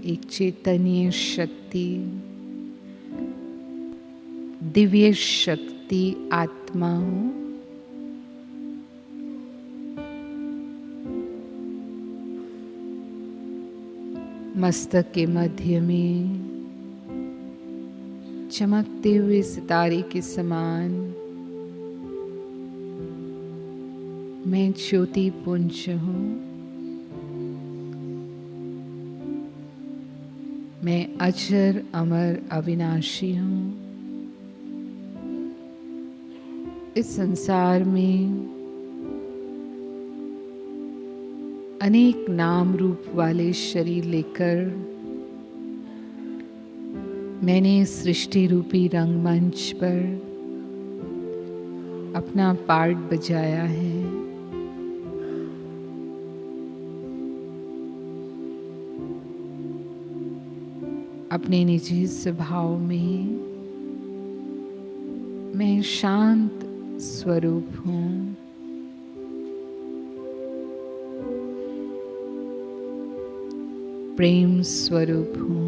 एक चैतन्य शक्ति, दिव्य शक्ति आत्मा हूँ। मस्तक के मध्य में चमकते हुए सितारे के समान मैं ज्योति पुंज हूँ। मैं अजर अमर अविनाशी हूँ। इस संसार में अनेक नाम रूप वाले शरीर लेकर मैंने सृष्टि रूपी रंगमंच पर अपना पार्ट बजाया है। अपने निजी स्वभाव में मैं शांत स्वरूप हूँ। प्रेम स्वरूप हूँ।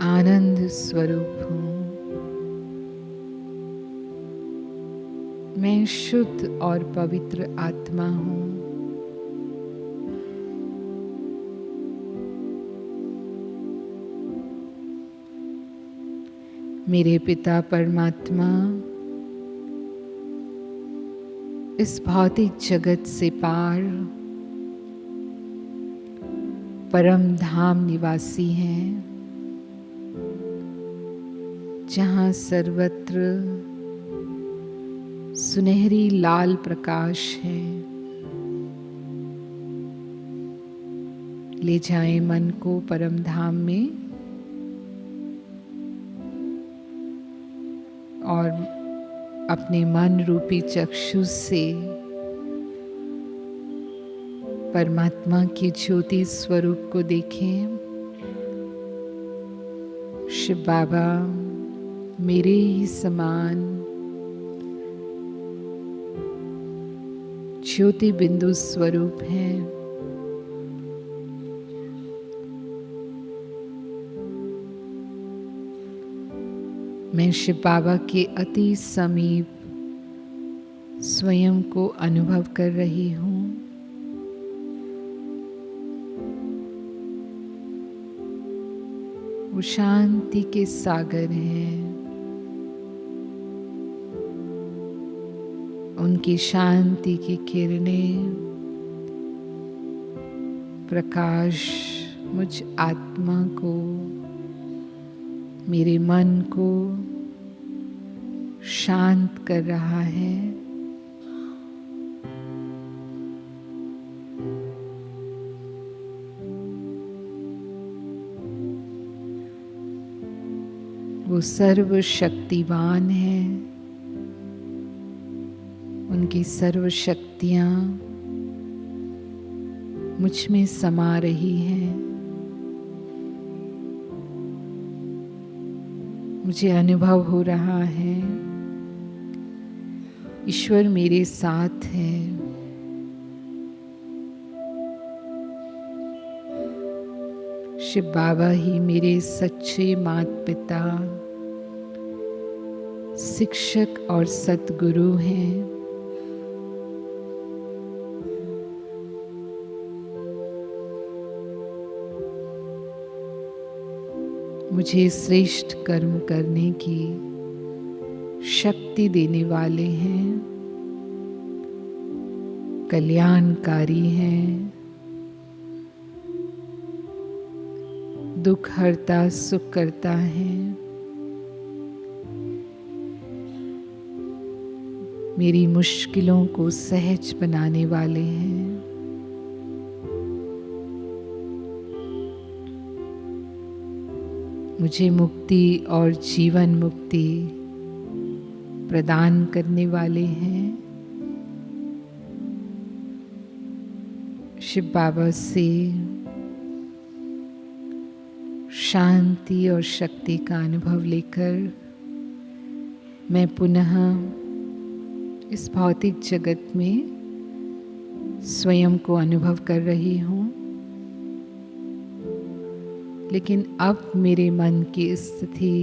आनंद स्वरूप हूँ। मैं शुद्ध और पवित्र आत्मा हूँ। मेरे पिता परमात्मा इस भौतिक जगत से पार परम धाम निवासी हैं, जहाँ सर्वत्र सुनहरी लाल प्रकाश है। ले जाएं मन को परम धाम में और अपने मन रूपी चक्षु से परमात्मा की ज्योति स्वरूप को देखें। शिव बाबा मेरे ही समान ज्योति बिंदु स्वरूप हैं। मैं शिव बाबा के अति समीप स्वयं को अनुभव कर रही हूँ। वो शांति के सागर हैं। उनकी शांति की किरणें, प्रकाश मुझ आत्मा को, मेरे मन को शांत कर रहा है। वो सर्वशक्तिवान है। उनकी सर्व शक्तियाँ मुझ में समा रही हैं। मुझे अनुभव हो रहा है ईश्वर मेरे साथ है। शिव बाबा ही मेरे सच्चे माता पिता, शिक्षक और सतगुरु हैं। मुझे श्रेष्ठ कर्म करने की शक्ति देने वाले हैं, कल्याणकारी हैं, दुख हरता सुख करता है। मेरी मुश्किलों को सहज बनाने वाले हैं। मुझे मुक्ति और जीवन मुक्ति प्रदान करने वाले हैं। शिव बाबा से शांति और शक्ति का अनुभव लेकर मैं पुनः इस भौतिक जगत में स्वयं को अनुभव कर रही हूँ, लेकिन अब मेरे मन की स्थिति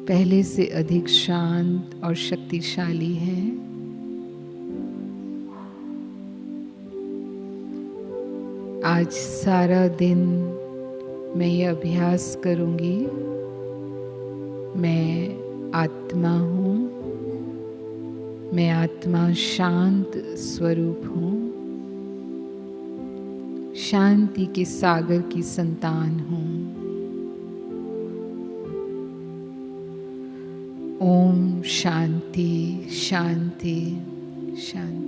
पहले से अधिक शांत और शक्तिशाली है। आज सारा दिन मैं ये अभ्यास करूँगी, मैं आत्मा हूँ, मैं आत्मा शांत स्वरूप हूँ, शांति के सागर की संतान हूँ। ओम शांति शांति शांति।